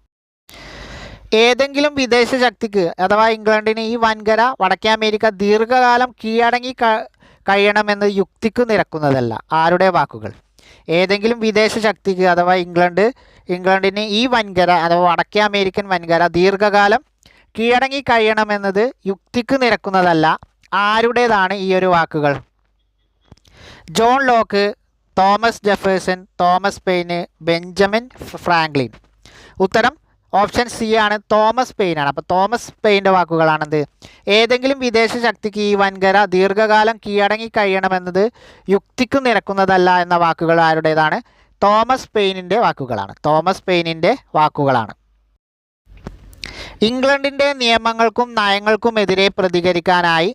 [SPEAKER 2] ഏതെങ്കിലും വിദേശ ശക്തിക്ക് അഥവാ ഇംഗ്ലണ്ടിന് ഈ വൻകര വടക്കേ അമേരിക്ക ദീർഘകാലം കീഴടങ്ങി കഴിയണമെന്ന് യുക്തിക്ക് നിരക്കുന്നതല്ല. ആരുടെ വാക്കുകൾ? ഏതെങ്കിലും വിദേശ ശക്തിക്ക് അഥവാ ഇംഗ്ലണ്ടിന് ഈ വൻകര അഥവാ വടക്കേ അമേരിക്കൻ വൻകര ദീർഘകാലം കീഴടങ്ങി കഴിയണമെന്നത് യുക്തിക്ക് നിരക്കുന്നതല്ല. ആരുടേതാണ് ഈ ഒരു വാക്കുകൾ? John Locke, Thomas Jefferson, Thomas pain, Benjamin Franklin. ഉത്തരം ഓപ്ഷൻ സി ആണ്, തോമസ് പെയിൻ ആണ്. അപ്പോൾ തോമസ് പെയിൻ്റെ വാക്കുകളാണെന്ത്? ഏതെങ്കിലും വിദേശ ശക്തിക്ക് ഈ വൻകര ദീർഘകാലം കീഴടങ്ങി കഴിയണമെന്നത് യുക്തിക്ക് നിരക്കുന്നതല്ല എന്ന വാക്കുകൾ ആരുടേതാണ്? തോമസ് പെയിനിൻ്റെ വാക്കുകളാണ്. തോമസ് പെയിനിൻ്റെ വാക്കുകളാണ്. ഇംഗ്ലണ്ടിൻ്റെ നിയമങ്ങൾക്കും നയങ്ങൾക്കുമെതിരെ പ്രതികരിക്കാനായി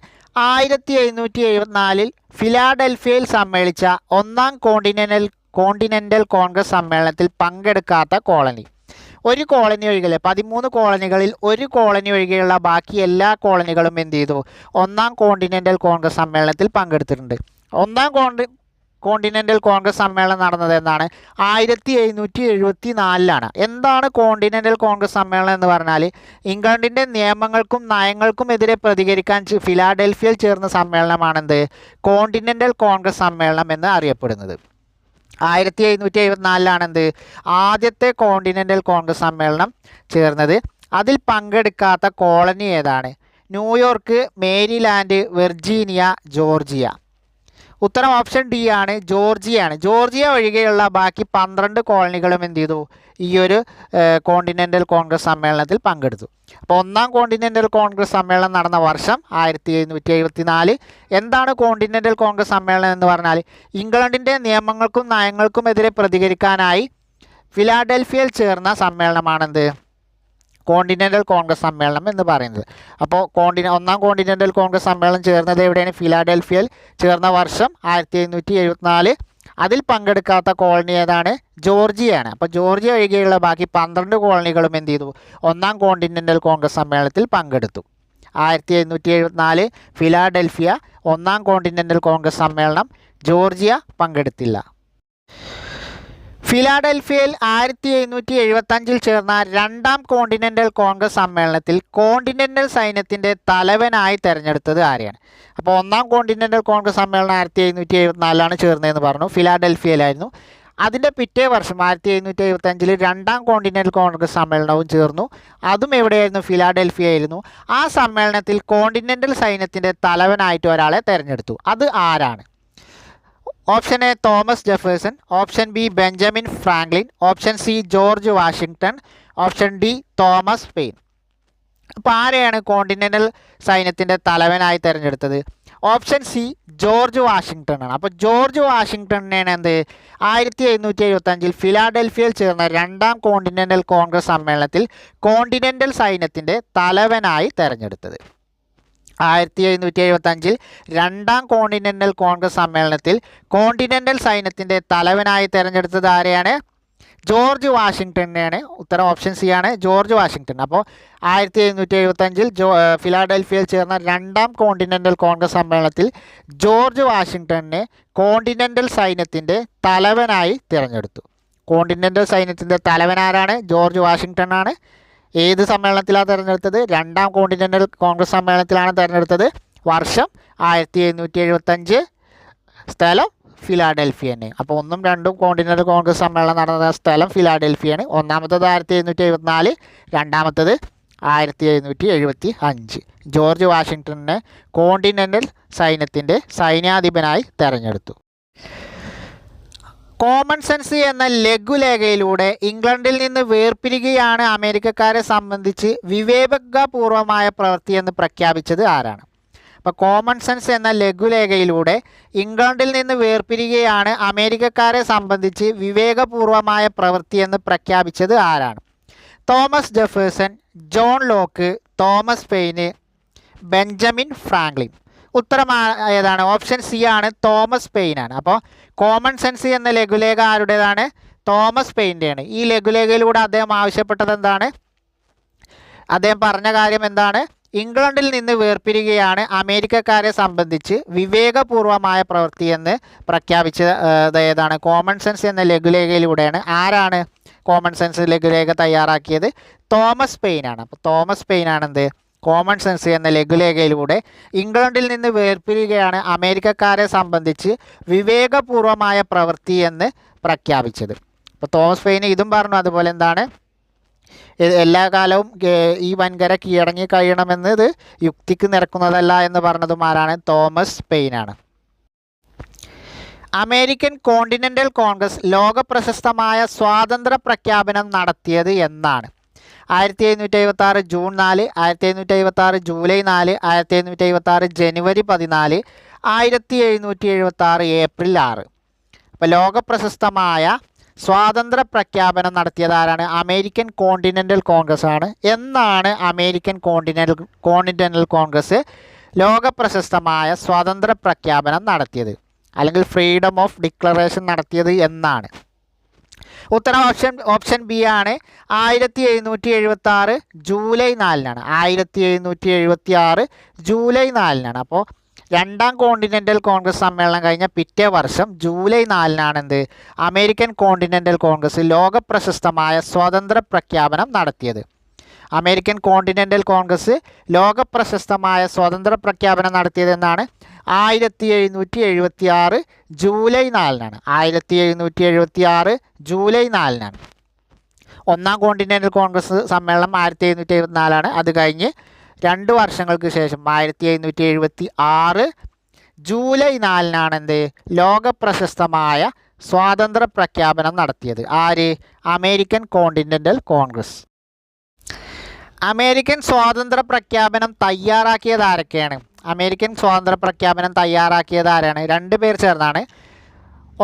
[SPEAKER 2] 1774 ഫിലാഡൽഫിയയിൽ സമ്മേളിച്ച ഒന്നാം കോണ്ടിനെൻ്റൽ കോൺഗ്രസ് സമ്മേളനത്തിൽ പങ്കെടുക്കാത്ത കോളനി. ഒരു കോളനി ഒഴികെ 13 കോളനികളിൽ ഒരു കോളനി ഒഴികെയുള്ള ബാക്കി എല്ലാ കോളനികളും എന്ത് ചെയ്തു? ഒന്നാം കോണ്ടിനെൻ്റൽ കോൺഗ്രസ് സമ്മേളനത്തിൽ പങ്കെടുത്തിട്ടുണ്ട്. ഒന്നാം കോണ്ടിനെൻ്റൽ കോൺഗ്രസ് സമ്മേളനം നടന്നത് എന്നാണ്? 1774-ലാണ്. എന്താണ് കോണ്ടിനെൻ്റൽ കോൺഗ്രസ് സമ്മേളനം എന്ന് പറഞ്ഞാൽ? ഇംഗ്ലണ്ടിൻ്റെ നിയമങ്ങൾക്കും നയങ്ങൾക്കുമെതിരെ പ്രതികരിക്കാൻ ഫിലാഡൽഫിയയിൽ ചേർന്ന സമ്മേളനമാണെന്ത്? കോണ്ടിനെൻ്റൽ കോൺഗ്രസ് സമ്മേളനം എന്ന് അറിയപ്പെടുന്നത്. 1774-ലാണ് ആദ്യത്തെ കോണ്ടിനെൻ്റൽ കോൺഗ്രസ് സമ്മേളനം ചേർന്നത്. അതിൽ പങ്കെടുക്കാത്ത കോളനി ഏതാണ്? New York, Maryland, Virginia, Georgia. ഉത്തരം ഓപ്ഷൻ ഡി ആണ്, ജോർജിയയാണ്. ജോർജിയ ഒഴികെയുള്ള ബാക്കി 12 കോളനികളും എന്ത് ചെയ്തു? ഈ ഒരു കോണ്ടിനെൻ്റൽ കോൺഗ്രസ് സമ്മേളനത്തിൽ പങ്കെടുത്തു. അപ്പോൾ ഒന്നാം കോണ്ടിനെൻ്റൽ കോൺഗ്രസ് സമ്മേളനം നടന്ന വർഷം 1774. എന്താണ് കോണ്ടിനെൻ്റൽ കോൺഗ്രസ് സമ്മേളനം എന്ന് പറഞ്ഞാൽ? ഇംഗ്ലണ്ടിൻ്റെ നിയമങ്ങൾക്കും നയങ്ങൾക്കുമെതിരെ പ്രതികരിക്കാനായി ഫിലാഡൽഫിയയിൽ ചേർന്ന സമ്മേളനമാണെന്ത്? കോണ്ടിനെൻ്റൽ കോൺഗ്രസ് സമ്മേളനം എന്ന് പറയുന്നത്. അപ്പോൾ ഒന്നാം കോണ്ടിനെൻ്റൽ കോൺഗ്രസ് സമ്മേളനം ചേർന്നത് എവിടെയാണ്? ഫിലാഡൽഫിയയിൽ ചേർന്ന വർഷം 1774. അതിൽ പങ്കെടുക്കാത്ത കോളനി ഏതാണ്? ജോർജിയയാണ്. അപ്പോൾ ജോർജിയ ഒഴികെയുള്ള ബാക്കി 12 കോളനികളും എന്ത് ചെയ്തു? ഒന്നാം കോണ്ടിനെൻ്റൽ കോൺഗ്രസ് സമ്മേളനത്തിൽ പങ്കെടുത്തു. 1774 ഫിലാഡൽഫിയ, ഒന്നാം കോണ്ടിനെൻ്റൽ കോൺഗ്രസ് സമ്മേളനം. ജോർജിയ പങ്കെടുത്തില്ല. ഫിലാഡൽഫിയയിൽ 1775 ചേർന്ന രണ്ടാം കോണ്ടിനെൻ്റൽ കോൺഗ്രസ് സമ്മേളനത്തിൽ കോണ്ടിനെൻ്റൽ സൈന്യത്തിൻ്റെ തലവനായി തിരഞ്ഞെടുത്തത് ആരെയാണ്? അപ്പോൾ ഒന്നാം കോണ്ടിനെൻ്റൽ കോൺഗ്രസ് സമ്മേളനം 1774-ലാണ് ചേർന്നതെന്ന് പറഞ്ഞു, ഫിലാഡൽഫിയയിലായിരുന്നു. അതിൻ്റെ പിറ്റേ വർഷം 1775 രണ്ടാം കോണ്ടിനെൻ്റൽ കോൺഗ്രസ് സമ്മേളനവും ചേർന്നു. അതും എവിടെയായിരുന്നു? ഫിലാഡൽഫിയയായിരുന്നു. ആ സമ്മേളനത്തിൽ കോണ്ടിനെൻ്റൽ സൈന്യത്തിൻ്റെ തലവനായിട്ട് ഒരാളെ തിരഞ്ഞെടുത്തു. അത് ആരാണ്? Option A Thomas Jefferson, option B Benjamin Franklin, option C George Washington, option D Thomas pain. അപ്പോൾ ആരെയാണ് കോണ്ടിനെൻ്റൽ സൈന്യത്തിൻ്റെ തലവനായി തിരഞ്ഞെടുത്തത്? ഓപ്ഷൻ സി ജോർജ് വാഷിങ്ടൺ ആണ്. അപ്പോൾ ജോർജ് വാഷിങ്ടണിനെയാണ് 1775 ഫിലാഡൽഫിയയിൽ ചേർന്ന രണ്ടാം കോണ്ടിനെൻ്റൽ കോൺഗ്രസ് സമ്മേളനത്തിൽ കോണ്ടിനെൻ്റൽ സൈന്യത്തിൻ്റെ തലവനായി തിരഞ്ഞെടുത്തത്. 1775 രണ്ടാം കോണ്ടിനെൻ്റൽ കോൺഗ്രസ് സമ്മേളനത്തിൽ കോണ്ടിനെൻ്റൽ സൈന്യത്തിൻ്റെ തലവനായി തിരഞ്ഞെടുത്തത് ആരെയാണ്? ജോർജ് വാഷിങ്ടണിനെയാണ്. ഉത്തരം ഓപ്ഷൻ സി ആണ്, ജോർജ് വാഷിങ്ടൺ. അപ്പോൾ 1775 ഫിലാഡൽഫിയയിൽ ചേർന്ന രണ്ടാം കോണ്ടിനെൻ്റൽ കോൺഗ്രസ് സമ്മേളനത്തിൽ ജോർജ് വാഷിങ്ടണിനെ കോണ്ടിനെൻ്റൽ സൈന്യത്തിൻ്റെ തലവനായി തിരഞ്ഞെടുത്തു. കോണ്ടിനെൻ്റൽ സൈന്യത്തിൻ്റെ തലവനാരാണ്? ജോർജ് വാഷിങ്ടൺ ആണ്. ഏത് സമ്മേളനത്തിലാണ് തിരഞ്ഞെടുത്തത്? രണ്ടാം കോണ്ടിനെൻ്റൽ കോൺഗ്രസ് സമ്മേളനത്തിലാണ് തിരഞ്ഞെടുത്തത്. വർഷം 1775, സ്ഥലം ഫിലാഡൽഫിയയാണ്. അപ്പോൾ 1ഉം 2ഉം കോണ്ടിനെൻ്റൽ കോൺഗ്രസ് സമ്മേളനം നടന്ന സ്ഥലം ഫിലാഡൽഫിയയാണ്. ഒന്നാമത്തത് 1774, രണ്ടാമത്തത് 1775. ജോർജ് വാഷിങ്ടണിനെ കോണ്ടിനെൻ്റൽ സൈന്യത്തിൻ്റെ സൈന്യാധിപനായി തെരഞ്ഞെടുത്തു. കോമൺ സെൻസ് എന്ന ലഘുലേഖയിലൂടെ ഇംഗ്ലണ്ടിൽ നിന്ന് വേർപിരിയുകയാണ് അമേരിക്കക്കാരെ സംബന്ധിച്ച് വിവേകപൂർവമായ പ്രവൃത്തിയെന്ന് പ്രഖ്യാപിച്ചത് ആരാണ്? അപ്പോൾ കോമൺ സെൻസ് എന്ന ലഘുലേഖയിലൂടെ ഇംഗ്ലണ്ടിൽ നിന്ന് വേർപിരിയുകയാണ് അമേരിക്കക്കാരെ സംബന്ധിച്ച് വിവേകപൂർവമായ പ്രവൃത്തിയെന്ന് പ്രഖ്യാപിച്ചത് ആരാണ്? Thomas Jefferson, John Locke, Thomas pain, Benjamin Franklin. ഉത്തരം ഏതാണ്? ഓപ്ഷൻ സി ആണ്, തോമസ് പെയിനാണ്. അപ്പോൾ കോമൺ സെൻസ് എന്ന ലഘുലേഖ ആരുടേതാണ്? തോമസ് പെയിൻ്റെയാണ്. ഈ ലഘുലേഖയിലൂടെ അദ്ദേഹം ആവശ്യപ്പെട്ടത് എന്താണ്? അദ്ദേഹം പറഞ്ഞ കാര്യം എന്താണ്? ഇംഗ്ലണ്ടിൽ നിന്ന് വേർപിരിയുകയാണ് അമേരിക്കക്കാരെ സംബന്ധിച്ച് വിവേകപൂർവമായ പ്രവൃത്തിയെന്ന് പ്രഖ്യാപിച്ചത് ഏതാണ്? കോമൺ സെൻസ് എന്ന ലഘുലേഖയിലൂടെയാണ്. ആരാണ് കോമൺ സെൻസ് ലഘുലേഖ തയ്യാറാക്കിയത്? തോമസ് പെയിനാണ്. അപ്പോൾ തോമസ് പെയിനാണ് എന്ത്? കോമൺ സെൻസ് എന്ന ലഘുലേഖയിലൂടെ ഇംഗ്ലണ്ടിൽ നിന്ന് വേർപിരിയുകയാണ് അമേരിക്കക്കാരെ സംബന്ധിച്ച് വിവേകപൂർവമായ പ്രവൃത്തി എന്ന് പ്രഖ്യാപിച്ചത്. അപ്പോൾ തോമസ് പെയിൻ ഇതും പറഞ്ഞു. അതുപോലെ എന്താണ്? എല്ലാ കാലവും ഈ വൻകര കീഴടങ്ങി കഴിയണമെന്നത് യുക്തിക്ക് നിരക്കുന്നതല്ല എന്ന് പറഞ്ഞതും ആരാണ്? തോമസ് പെയിനാണ്. അമേരിക്കൻ കോണ്ടിനെൻ്റൽ കോൺഗ്രസ് ലോകപ്രശസ്തമായ സ്വാതന്ത്ര്യ പ്രഖ്യാപനം നടത്തിയത് എന്നാണ്? 1776 ജൂൺ 4, 1776 ജൂലൈ 4, 1776 ജനുവരി 14, 1776 ഏപ്രിൽ 6. അപ്പോൾ ലോകപ്രശസ്തമായ സ്വാതന്ത്ര്യ പ്രഖ്യാപനം നടത്തിയത് ആരാണ്? അമേരിക്കൻ കോണ്ടിനെൻ്റൽ കോൺഗ്രസ് ആണ്. എന്നാണ് അമേരിക്കൻ കോണ്ടിനെൻ്റൽ കോൺഗ്രസ് ലോകപ്രശസ്തമായ സ്വാതന്ത്ര്യ പ്രഖ്യാപനം നടത്തിയത്, അല്ലെങ്കിൽ ഫ്രീഡം ഓഫ് ഡിക്ലറേഷൻ നടത്തിയത് എന്നാണ്? ഉത്തരം ഓപ്ഷൻ ബി ആണ്, 1776 ജൂലൈ 4 1776 ജൂലൈ 4. അപ്പോൾ രണ്ടാം കോണ്ടിനെൻ്റൽ കോൺഗ്രസ് സമ്മേളനം കഴിഞ്ഞ പിറ്റേ വർഷം ജൂലൈ 4 എന്ത്? അമേരിക്കൻ കോണ്ടിനെൻ്റൽ കോൺഗ്രസ് ലോകപ്രശസ്തമായ സ്വാതന്ത്ര്യ പ്രഖ്യാപനം നടത്തിയത്. അമേരിക്കൻ കോണ്ടിനെൻ്റൽ കോൺഗ്രസ് ലോകപ്രശസ്തമായ സ്വാതന്ത്ര്യ പ്രഖ്യാപനം നടത്തിയതെന്നാണ്? 1776 ജൂലൈ 4. 1776 ജൂലൈ 4. ഒന്നാം കോണ്ടിനെൻ്റൽ കോൺഗ്രസ് സമ്മേളനം 1774. അത് കഴിഞ്ഞ് 2 വർഷങ്ങൾക്ക് ശേഷം 1776 ജൂലൈ 4 എന്ത്? ലോകപ്രശസ്തമായ സ്വാതന്ത്ര്യ പ്രഖ്യാപനം നടത്തിയത്. ആര്? American continental Congress. അമേരിക്കൻ സ്വാതന്ത്ര്യ പ്രഖ്യാപനം തയ്യാറാക്കിയത് ആരൊക്കെയാണ്? അമേരിക്കൻ സ്വാതന്ത്ര്യ പ്രഖ്യാപനം തയ്യാറാക്കിയത് ആരാണ്? 2 പേർ ചേർന്നാണ്.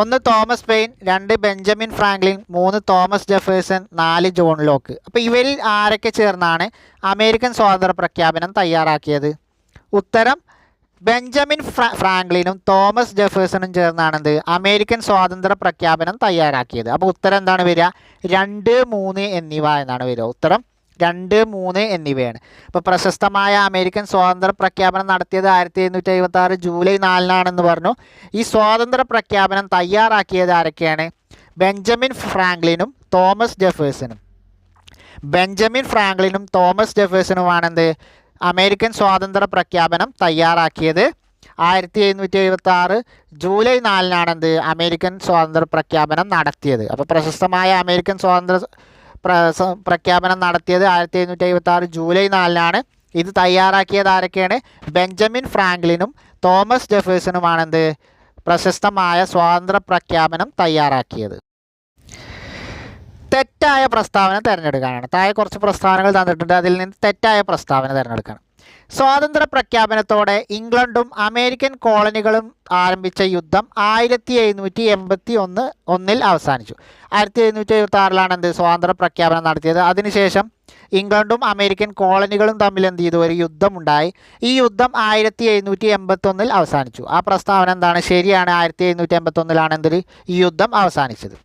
[SPEAKER 2] 1 Thomas pain, 2 Benjamin Franklin, 3 Thomas Jefferson, 4 John Locke. അപ്പോൾ ഇവരിൽ ആരൊക്കെ ചേർന്നാണ് അമേരിക്കൻ സ്വാതന്ത്ര്യ പ്രഖ്യാപനം തയ്യാറാക്കിയത്? ഉത്തരം ബെഞ്ചമിൻ ഫ്രാങ്ക്ലിനും തോമസ് ജെഫേഴ്സണും ചേർന്നാണെന്ത്? അമേരിക്കൻ സ്വാതന്ത്ര്യ പ്രഖ്യാപനം തയ്യാറാക്കിയത്. അപ്പോൾ ഉത്തരം എന്താണ് വരിക? 2, 3 എന്നിവ എന്നാണ് വരിക. ഉത്തരം 2, 3 എന്നിവയാണ്. ഇപ്പോൾ പ്രശസ്തമായ അമേരിക്കൻ സ്വാതന്ത്ര്യ പ്രഖ്യാപനം നടത്തിയത് 1776 ജൂലൈ 4 പറഞ്ഞു. ഈ സ്വാതന്ത്ര്യ പ്രഖ്യാപനം തയ്യാറാക്കിയത് ആരൊക്കെയാണ്? ബെഞ്ചമിൻ ഫ്രാങ്ക്ലിനും തോമസ് ജെഫേഴ്സണും. ബെഞ്ചമിൻ ഫ്രാങ്ക്ലിനും തോമസ് ജെഫേഴ്സണുമാണെന്ത്? അമേരിക്കൻ സ്വാതന്ത്ര്യ പ്രഖ്യാപനം തയ്യാറാക്കിയത്. 1776 ജൂലൈ 4 എന്ത്? അമേരിക്കൻ സ്വാതന്ത്ര്യ പ്രഖ്യാപനം നടത്തിയത്. അപ്പോൾ പ്രശസ്തമായ അമേരിക്കൻ സ്വാതന്ത്ര്യ പ്രഖ്യാപനം നടത്തിയത് 1776 ജൂലൈ 4. ഇത് തയ്യാറാക്കിയത് ആരൊക്കെയാണ്? ബെഞ്ചമിൻ ഫ്രാങ്ക്ലിനും തോമസ് ജെഫേഴ്സണുമാണെന്ത്? പ്രശസ്തമായ സ്വാതന്ത്ര്യ പ്രഖ്യാപനം തയ്യാറാക്കിയത്. തെറ്റായ പ്രസ്താവന തിരഞ്ഞെടുക്കാനാണ്. താഴെ കുറച്ച് പ്രസ്താവനകൾ തന്നിട്ടുണ്ട്, അതിൽ നിന്ന് തെറ്റായ പ്രസ്താവന തിരഞ്ഞെടുക്കണം. സ്വാതന്ത്ര്യ പ്രഖ്യാപനത്തോടെ ഇംഗ്ലണ്ടും അമേരിക്കൻ കോളനികളും ആരംഭിച്ച യുദ്ധം 1781 അവസാനിച്ചു. 1776 എന്ത്? സ്വാതന്ത്ര്യ പ്രഖ്യാപനം നടത്തിയത്. അതിനുശേഷം ഇംഗ്ലണ്ടും അമേരിക്കൻ കോളനികളും തമ്മിൽ എന്ത് ചെയ്തു? ഒരു യുദ്ധമുണ്ടായി. ഈ യുദ്ധം 1781 അവസാനിച്ചു. ആ പ്രസ്താവന എന്താണ്? ശരിയാണ്, 1781 എന്തൊരു ഈ യുദ്ധം അവസാനിച്ചത്.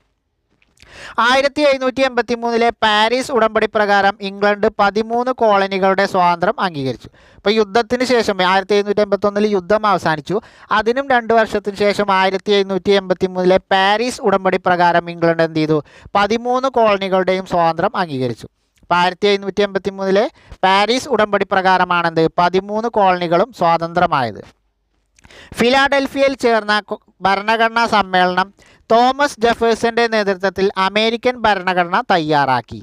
[SPEAKER 2] 1783 പാരീസ് ഉടമ്പടി പ്രകാരം ഇംഗ്ലണ്ട് 13 കോളനികളുടെ സ്വാതന്ത്ര്യം അംഗീകരിച്ചു. ഇപ്പോൾ യുദ്ധത്തിന് ശേഷം 1781 യുദ്ധം അവസാനിച്ചു. അതിനും 2 വർഷത്തിന് ശേഷം 1783 പാരീസ് ഉടമ്പടി പ്രകാരം ഇംഗ്ലണ്ട് എന്ത് ചെയ്തു? 13 കോളനികളുടെയും സ്വാതന്ത്ര്യം അംഗീകരിച്ചു. അപ്പോൾ 1783 പാരീസ് ഉടമ്പടി പ്രകാരമാണെന്ത് 13 കോളനികളും സ്വാതന്ത്ര്യമായത്. ഫിലാഡൽഫിയയിൽ ചേർന്ന ഭരണഘടനാ സമ്മേളനം തോമസ് ജെഫേഴ്സന്റെ നേതൃത്വത്തിൽ അമേരിക്കൻ ഭരണഘടന തയ്യാറാക്കി.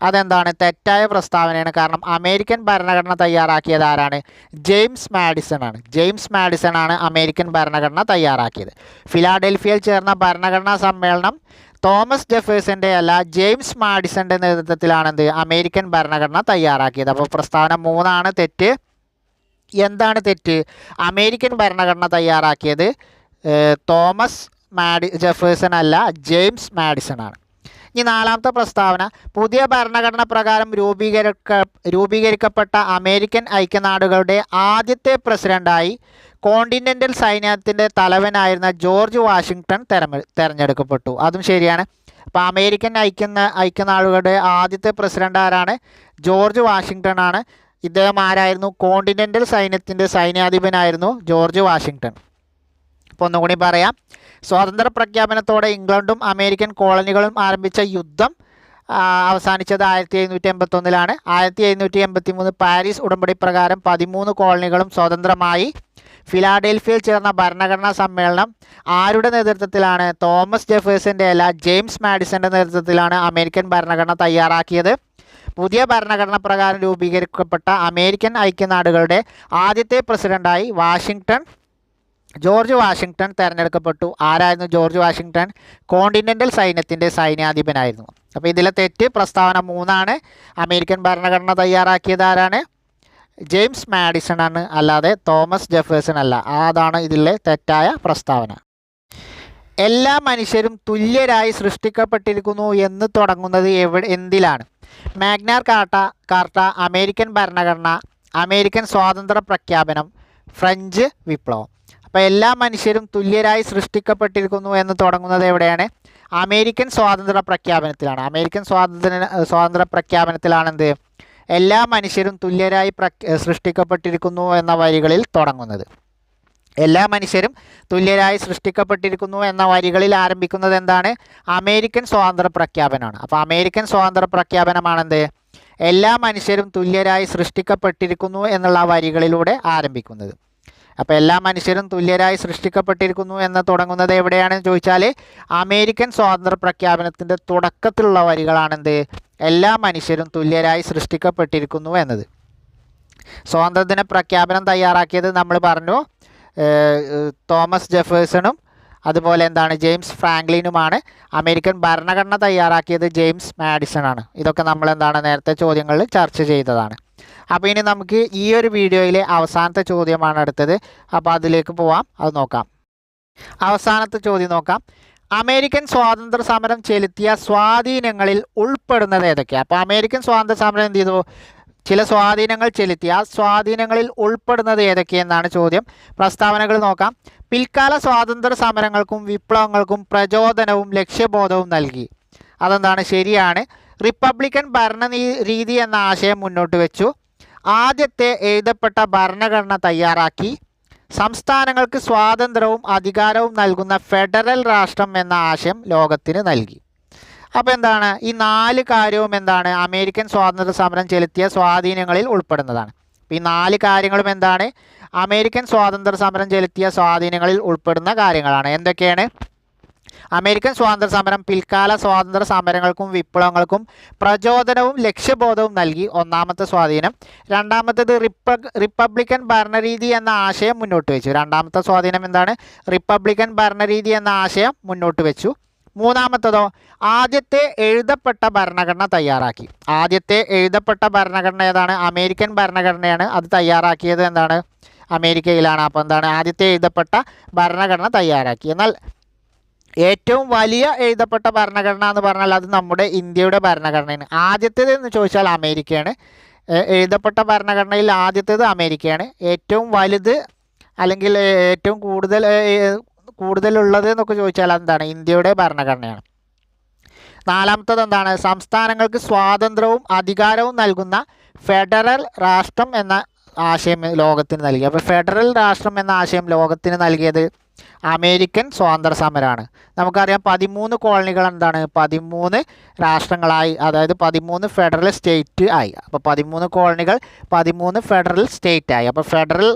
[SPEAKER 2] അതെന്താണ്? തെറ്റായ പ്രസ്താവനയാണ്. കാരണം അമേരിക്കൻ ഭരണഘടന തയ്യാറാക്കിയത് ആരാണ്? ജെയിംസ് മാഡിസൺ ആണ്. ജെയിംസ് മാഡിസൺ ആണ് അമേരിക്കൻ ഭരണഘടന തയ്യാറാക്കിയത്. ഫിലാഡൽഫിയയിൽ ചേർന്ന ഭരണഘടനാ സമ്മേളനം തോമസ് ജെഫേഴ്സന്റെ അല്ല, ജെയിംസ് മാഡിസന്റെ നേതൃത്വത്തിലാണെന്ത് അമേരിക്കൻ ഭരണഘടന തയ്യാറാക്കിയത്. അപ്പോൾ പ്രസ്താവന 3 തെറ്റ്. എന്താണ് തെറ്റ്? അമേരിക്കൻ ഭരണഘടന തയ്യാറാക്കിയത് തോമസ് ജെഫേഴ്സൺ അല്ല, ജെയിംസ് മാഡിസൺ ആണ്. ഇനി 4ാമത്തെ പ്രസ്താവന, പുതിയ ഭരണഘടന പ്രകാരം രൂപീകരിക്കപ്പെട്ട അമേരിക്കൻ ഐക്യനാടുകളുടെ ആദ്യത്തെ പ്രസിഡന്റായി കോണ്ടിനെൻ്റൽ സൈന്യത്തിൻ്റെ തലവനായിരുന്ന ജോർജ് വാഷിങ്ടൺ തിരഞ്ഞെടുക്കപ്പെട്ടു. അതും ശരിയാണ്. അപ്പോൾ അമേരിക്കൻ ഐക്യനാടുകളുടെ ആദ്യത്തെ പ്രസിഡന്റ് ആരാണ്? ജോർജ് വാഷിങ്ടൺ ആണ്. ഇദ്ദേഹം ആരായിരുന്നു? കോണ്ടിനെൻ്റൽ സൈന്യത്തിൻ്റെ സൈന്യാധിപനായിരുന്നു ജോർജ് വാഷിങ്ടൺ. അപ്പോൾ ഒന്നുകൂടി പറയാം. സ്വാതന്ത്ര്യ പ്രഖ്യാപനത്തോടെ ഇംഗ്ലണ്ടും അമേരിക്കൻ കോളനികളും ആരംഭിച്ച യുദ്ധം അവസാനിച്ചത് 1781 1783 പാരീസ് ഉടമ്പടി പ്രകാരം 13 കോളനികളും സ്വതന്ത്രമായി. ഫിലാഡൽഫിയയിൽ ചേർന്ന ഭരണഘടനാ സമ്മേളനം ആരുടെ നേതൃത്വത്തിലാണ്? തോമസ് ജെഫേഴ്സന്റെ അല്ല, ജെയിംസ് മാഡിസന്റെ നേതൃത്വത്തിലാണ് അമേരിക്കൻ ഭരണഘടന തയ്യാറാക്കിയത്. പുതിയ ഭരണഘടന പ്രകാരം രൂപീകരിക്കപ്പെട്ട അമേരിക്കൻ ഐക്യനാടുകളുടെ ആദ്യത്തെ പ്രസിഡന്റായി ജോർജ് വാഷിങ്ടൺ തിരഞ്ഞെടുക്കപ്പെട്ടു. ആരായിരുന്നു ജോർജ് വാഷിങ്ടൺ? കോണ്ടിനെൻ്റൽ സൈന്യത്തിൻ്റെ സൈന്യാധിപനായിരുന്നു. അപ്പോൾ ഇതിലെ തെറ്റ് പ്രസ്താവന 3 അമേരിക്കൻ ഭരണഘടന തയ്യാറാക്കിയത് ആരാണ്? ജെയിംസ് മാഡിസൺ ആണ്, അല്ലാതെ തോമസ് ജെഫേഴ്സൺ അല്ല. അതാണ് ഇതിലെ തെറ്റായ പ്രസ്താവന. എല്ലാ മനുഷ്യരും തുല്യരായി സൃഷ്ടിക്കപ്പെട്ടിരിക്കുന്നു എന്ന് തുടങ്ങുന്നത് എന്തിലാണ്? മാഗ്ന കാർട്ട, അമേരിക്കൻ ഭരണഘടന, അമേരിക്കൻ സ്വാതന്ത്ര്യ പ്രഖ്യാപനം, ഫ്രഞ്ച് വിപ്ലവം. അപ്പോൾ എല്ലാ മനുഷ്യരും തുല്യരായി സൃഷ്ടിക്കപ്പെട്ടിരിക്കുന്നു എന്ന് തുടങ്ങുന്നത് എവിടെയാണ്? അമേരിക്കൻ സ്വാതന്ത്ര്യ പ്രഖ്യാപനത്തിലാണ്. അമേരിക്കൻ സ്വാതന്ത്ര്യ പ്രഖ്യാപനത്തിലാണെന്ത് എല്ലാ മനുഷ്യരും തുല്യരായി സൃഷ്ടിക്കപ്പെട്ടിരിക്കുന്നു എന്ന വരികളിൽ തുടങ്ങുന്നത്. എല്ലാ മനുഷ്യരും തുല്യരായി സൃഷ്ടിക്കപ്പെട്ടിരിക്കുന്നു എന്ന വരികളിൽ ആരംഭിക്കുന്നത് എന്താണ്? അമേരിക്കൻ സ്വാതന്ത്ര്യ പ്രഖ്യാപനമാണ്. അപ്പോൾ അമേരിക്കൻ സ്വാതന്ത്ര്യ പ്രഖ്യാപനമാണെന്ത് എല്ലാ മനുഷ്യരും തുല്യരായി സൃഷ്ടിക്കപ്പെട്ടിരിക്കുന്നു എന്നുള്ള വരികളിലൂടെ ആരംഭിക്കുന്നത്. അപ്പോൾ എല്ലാ മനുഷ്യരും തുല്യരായി സൃഷ്ടിക്കപ്പെട്ടിരിക്കുന്നു എന്ന് തുടങ്ങുന്നത് എവിടെയാണെന്ന് ചോദിച്ചാൽ അമേരിക്കൻ സ്വാതന്ത്ര്യ പ്രഖ്യാപനത്തിൻ്റെ തുടക്കത്തിലുള്ള വരികളാണെന്ത് എല്ലാ മനുഷ്യരും തുല്യരായി സൃഷ്ടിക്കപ്പെട്ടിരിക്കുന്നു എന്നത്. സ്വാതന്ത്ര്യദിന പ്രഖ്യാപനം തയ്യാറാക്കിയത് നമ്മൾ പറഞ്ഞു തോമസ് ജെഫേഴ്സണും അതുപോലെ എന്താണ് ജെയിംസ് ഫ്രാങ്ക്ലിനുമാണ്. അമേരിക്കൻ ഭരണഘടന തയ്യാറാക്കിയത് ജെയിംസ് മാഡിസൺ ആണ്. ഇതൊക്കെ നമ്മൾ എന്താണ് നേരത്തെ ചോദ്യങ്ങളിൽ ചർച്ച ചെയ്തതാണ്. അപ്പോൾ ഇനി നമുക്ക് ഈ ഒരു വീഡിയോയിലെ അവസാനത്തെ ചോദ്യമാണ് അടുത്തത്. അപ്പോൾ അതിലേക്ക് പോവാം, അത് നോക്കാം. അവസാനത്തെ ചോദ്യം നോക്കാം. അമേരിക്കൻ സ്വാതന്ത്ര്യ സമരം ചെലുത്തിയ സ്വാധീനങ്ങളിൽ ഉൾപ്പെടുന്നത് ഏതൊക്കെയാണ്? അപ്പോൾ അമേരിക്കൻ സ്വാതന്ത്ര്യ സമരം എന്ത് ചെയ്തു? ചില സ്വാധീനങ്ങൾ ചെലുത്തി. ആ സ്വാധീനങ്ങളിൽ ഉൾപ്പെടുന്നത് ഏതൊക്കെയെന്നാണ് ചോദ്യം. പ്രസ്താവനകൾ നോക്കാം. പിൽക്കാല സ്വാതന്ത്ര്യ സമരങ്ങൾക്കും വിപ്ലവങ്ങൾക്കും പ്രചോദനവും ലക്ഷ്യബോധവും നൽകി. അതെന്താണ്? ശരിയാണ്. റിപ്പബ്ലിക്കൻ ഭരണരീതി എന്ന ആശയം മുന്നോട്ട് വെച്ചു. ആദ്യത്തെ എഴുതപ്പെട്ട ഭരണഘടന തയ്യാറാക്കി. സംസ്ഥാനങ്ങൾക്ക് സ്വാതന്ത്ര്യവും അധികാരവും നൽകുന്ന ഫെഡറൽ രാഷ്ട്രം എന്ന ആശയം ലോകത്തിന് നൽകി. അപ്പോൾ എന്താണ്? ഈ 4 കാര്യവും എന്താണ്? അമേരിക്കൻ സ്വാതന്ത്ര്യ സമരം ചെലുത്തിയ സ്വാധീനങ്ങളിൽ ഉൾപ്പെടുന്നതാണ്. ഈ 4 കാര്യങ്ങളും എന്താണ്? അമേരിക്കൻ സ്വാതന്ത്ര്യ സമരം ചെലുത്തിയ സ്വാധീനങ്ങളിൽ ഉൾപ്പെടുന്ന കാര്യങ്ങളാണ്. എന്തൊക്കെയാണ്? അമേരിക്കൻ സ്വാതന്ത്ര്യ സമരം പിൽക്കാല സ്വാതന്ത്ര്യ സമരങ്ങൾക്കും വിപ്ലവങ്ങൾക്കും പ്രചോദനവും ലക്ഷ്യബോധവും നൽകി. ഒന്നാമത്തെ സ്വാധീനം. രണ്ടാമത്തേത് റിപ്പബ്ലിക്കൻ ഭരണരീതി എന്ന ആശയം മുന്നോട്ട് വെച്ചു. രണ്ടാമത്തെ സ്വാധീനം എന്താണ്? റിപ്പബ്ലിക്കൻ ഭരണരീതി എന്ന ആശയം മുന്നോട്ട് വെച്ചു. മൂന്നാമത്തതോ ആദ്യത്തെ എഴുതപ്പെട്ട ഭരണഘടന തയ്യാറാക്കി. ആദ്യത്തെ എഴുതപ്പെട്ട ഭരണഘടന ഏതാണ്? അമേരിക്കൻ ഭരണഘടനയാണ്. അത് തയ്യാറാക്കിയത് എന്താണ്? അമേരിക്കയിലാണ്. അപ്പോൾ എന്താണ്? ആദ്യത്തെ എഴുതപ്പെട്ട ഭരണഘടന തയ്യാറാക്കി. എന്നാൽ ഏറ്റവും വലിയ എഴുതപ്പെട്ട ഭരണഘടന എന്ന് പറഞ്ഞാൽ അത് നമ്മുടെ ഇന്ത്യയുടെ ഭരണഘടനയാണ്. ആദ്യത്തേത് എന്ന് ചോദിച്ചാൽ അമേരിക്കയാണ്. എഴുതപ്പെട്ട ഭരണഘടനയിൽ ആദ്യത്തേത് അമേരിക്കയാണ്. ഏറ്റവും വലുത് അല്ലെങ്കിൽ ഏറ്റവും കൂടുതലുള്ളത് എന്നൊക്കെ ചോദിച്ചാൽ എന്താണ്? ഇന്ത്യയുടെ ഭരണഘടനയാണ്. നാലാമത്തത് എന്താണ്? സംസ്ഥാനങ്ങൾക്ക് സ്വാതന്ത്ര്യവും അധികാരവും നൽകുന്ന ഫെഡറൽ രാഷ്ട്രം എന്ന ആശയം ലോകത്തിന് നൽകി. അപ്പോൾ ഫെഡറൽ രാഷ്ട്രം എന്ന ആശയം ലോകത്തിന് നൽകിയത് അമേരിക്കൻ സ്വാതന്ത്ര്യ സമരമാണ്. നമുക്കറിയാം 13 കോളനികൾ എന്താണ് 13 രാഷ്ട്രങ്ങളായി, അതായത് 13 ഫെഡറൽ സ്റ്റേറ്റ് ആയി. അപ്പോൾ 13 കോളനികൾ 13 ഫെഡറൽ സ്റ്റേറ്റ് ആയി. അപ്പോൾ ഫെഡറൽ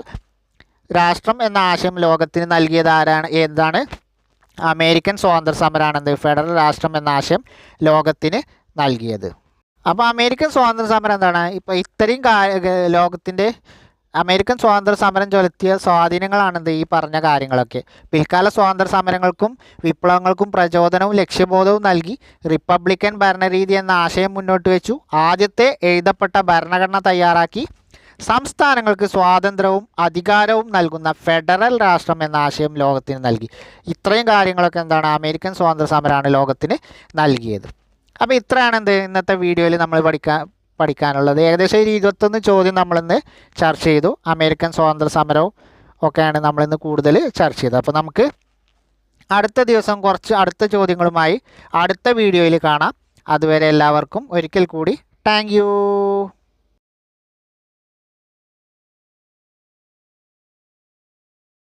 [SPEAKER 2] രാഷ്ട്രം എന്ന ആശയം ലോകത്തിന് നൽകിയത് ആരാണ്? എന്താണ്? അമേരിക്കൻ സ്വാതന്ത്ര്യ സമരമാണെന്ത് ഫെഡറൽ രാഷ്ട്രം എന്ന ആശയം ലോകത്തിന് നൽകിയത്. അപ്പോൾ അമേരിക്കൻ സ്വാതന്ത്ര്യ സമരം എന്താണ്? ഇപ്പോൾ ഇത്രയും ലോകത്തിൻ്റെ അമേരിക്കൻ സ്വാതന്ത്ര്യ സമരം ചെലുത്തിയ സ്വാധീനങ്ങളാണെന്ത് ഈ പറഞ്ഞ കാര്യങ്ങളൊക്കെ. പിൽക്കാല സ്വാതന്ത്ര്യ സമരങ്ങൾക്കും വിപ്ലവങ്ങൾക്കും പ്രചോദനവും ലക്ഷ്യബോധവും നൽകി റിപ്പബ്ലിക്കൻ ഭരണരീതി എന്ന ആശയം മുന്നോട്ട് വെച്ചു. ആദ്യത്തെ എഴുതപ്പെട്ട ഭരണഘടന തയ്യാറാക്കി സംസ്ഥാനങ്ങൾക്ക് സ്വാതന്ത്ര്യവും അധികാരവും നൽകുന്ന ഫെഡറൽ രാഷ്ട്രം എന്ന ആശയം ലോകത്തിന് നൽകി. ഇത്രയും കാര്യങ്ങളൊക്കെ എന്താണ്? അമേരിക്കൻ സ്വാതന്ത്ര്യ സമരമാണ് ലോകത്തിന് നൽകിയത്. അപ്പോൾ ഇത്രയാണ് ഇന്നത്തെ വീഡിയോയിൽ നമ്മൾ പഠിക്കാനുള്ളത്. ഏകദേശം 21 ചോദ്യം നമ്മളിന്ന് ചർച്ച ചെയ്തു. അമേരിക്കൻ സ്വാതന്ത്ര്യ സമരവും ഒക്കെയാണ് നമ്മളിന്ന് കൂടുതൽ ചർച്ച ചെയ്തത്. അപ്പോൾ നമുക്ക് അടുത്ത ദിവസം കുറച്ച് അടുത്ത ചോദ്യങ്ങളുമായി അടുത്ത വീഡിയോയിൽ കാണാം. അതുവരെ എല്ലാവർക്കും ഒരിക്കൽ കൂടി താങ്ക് യു.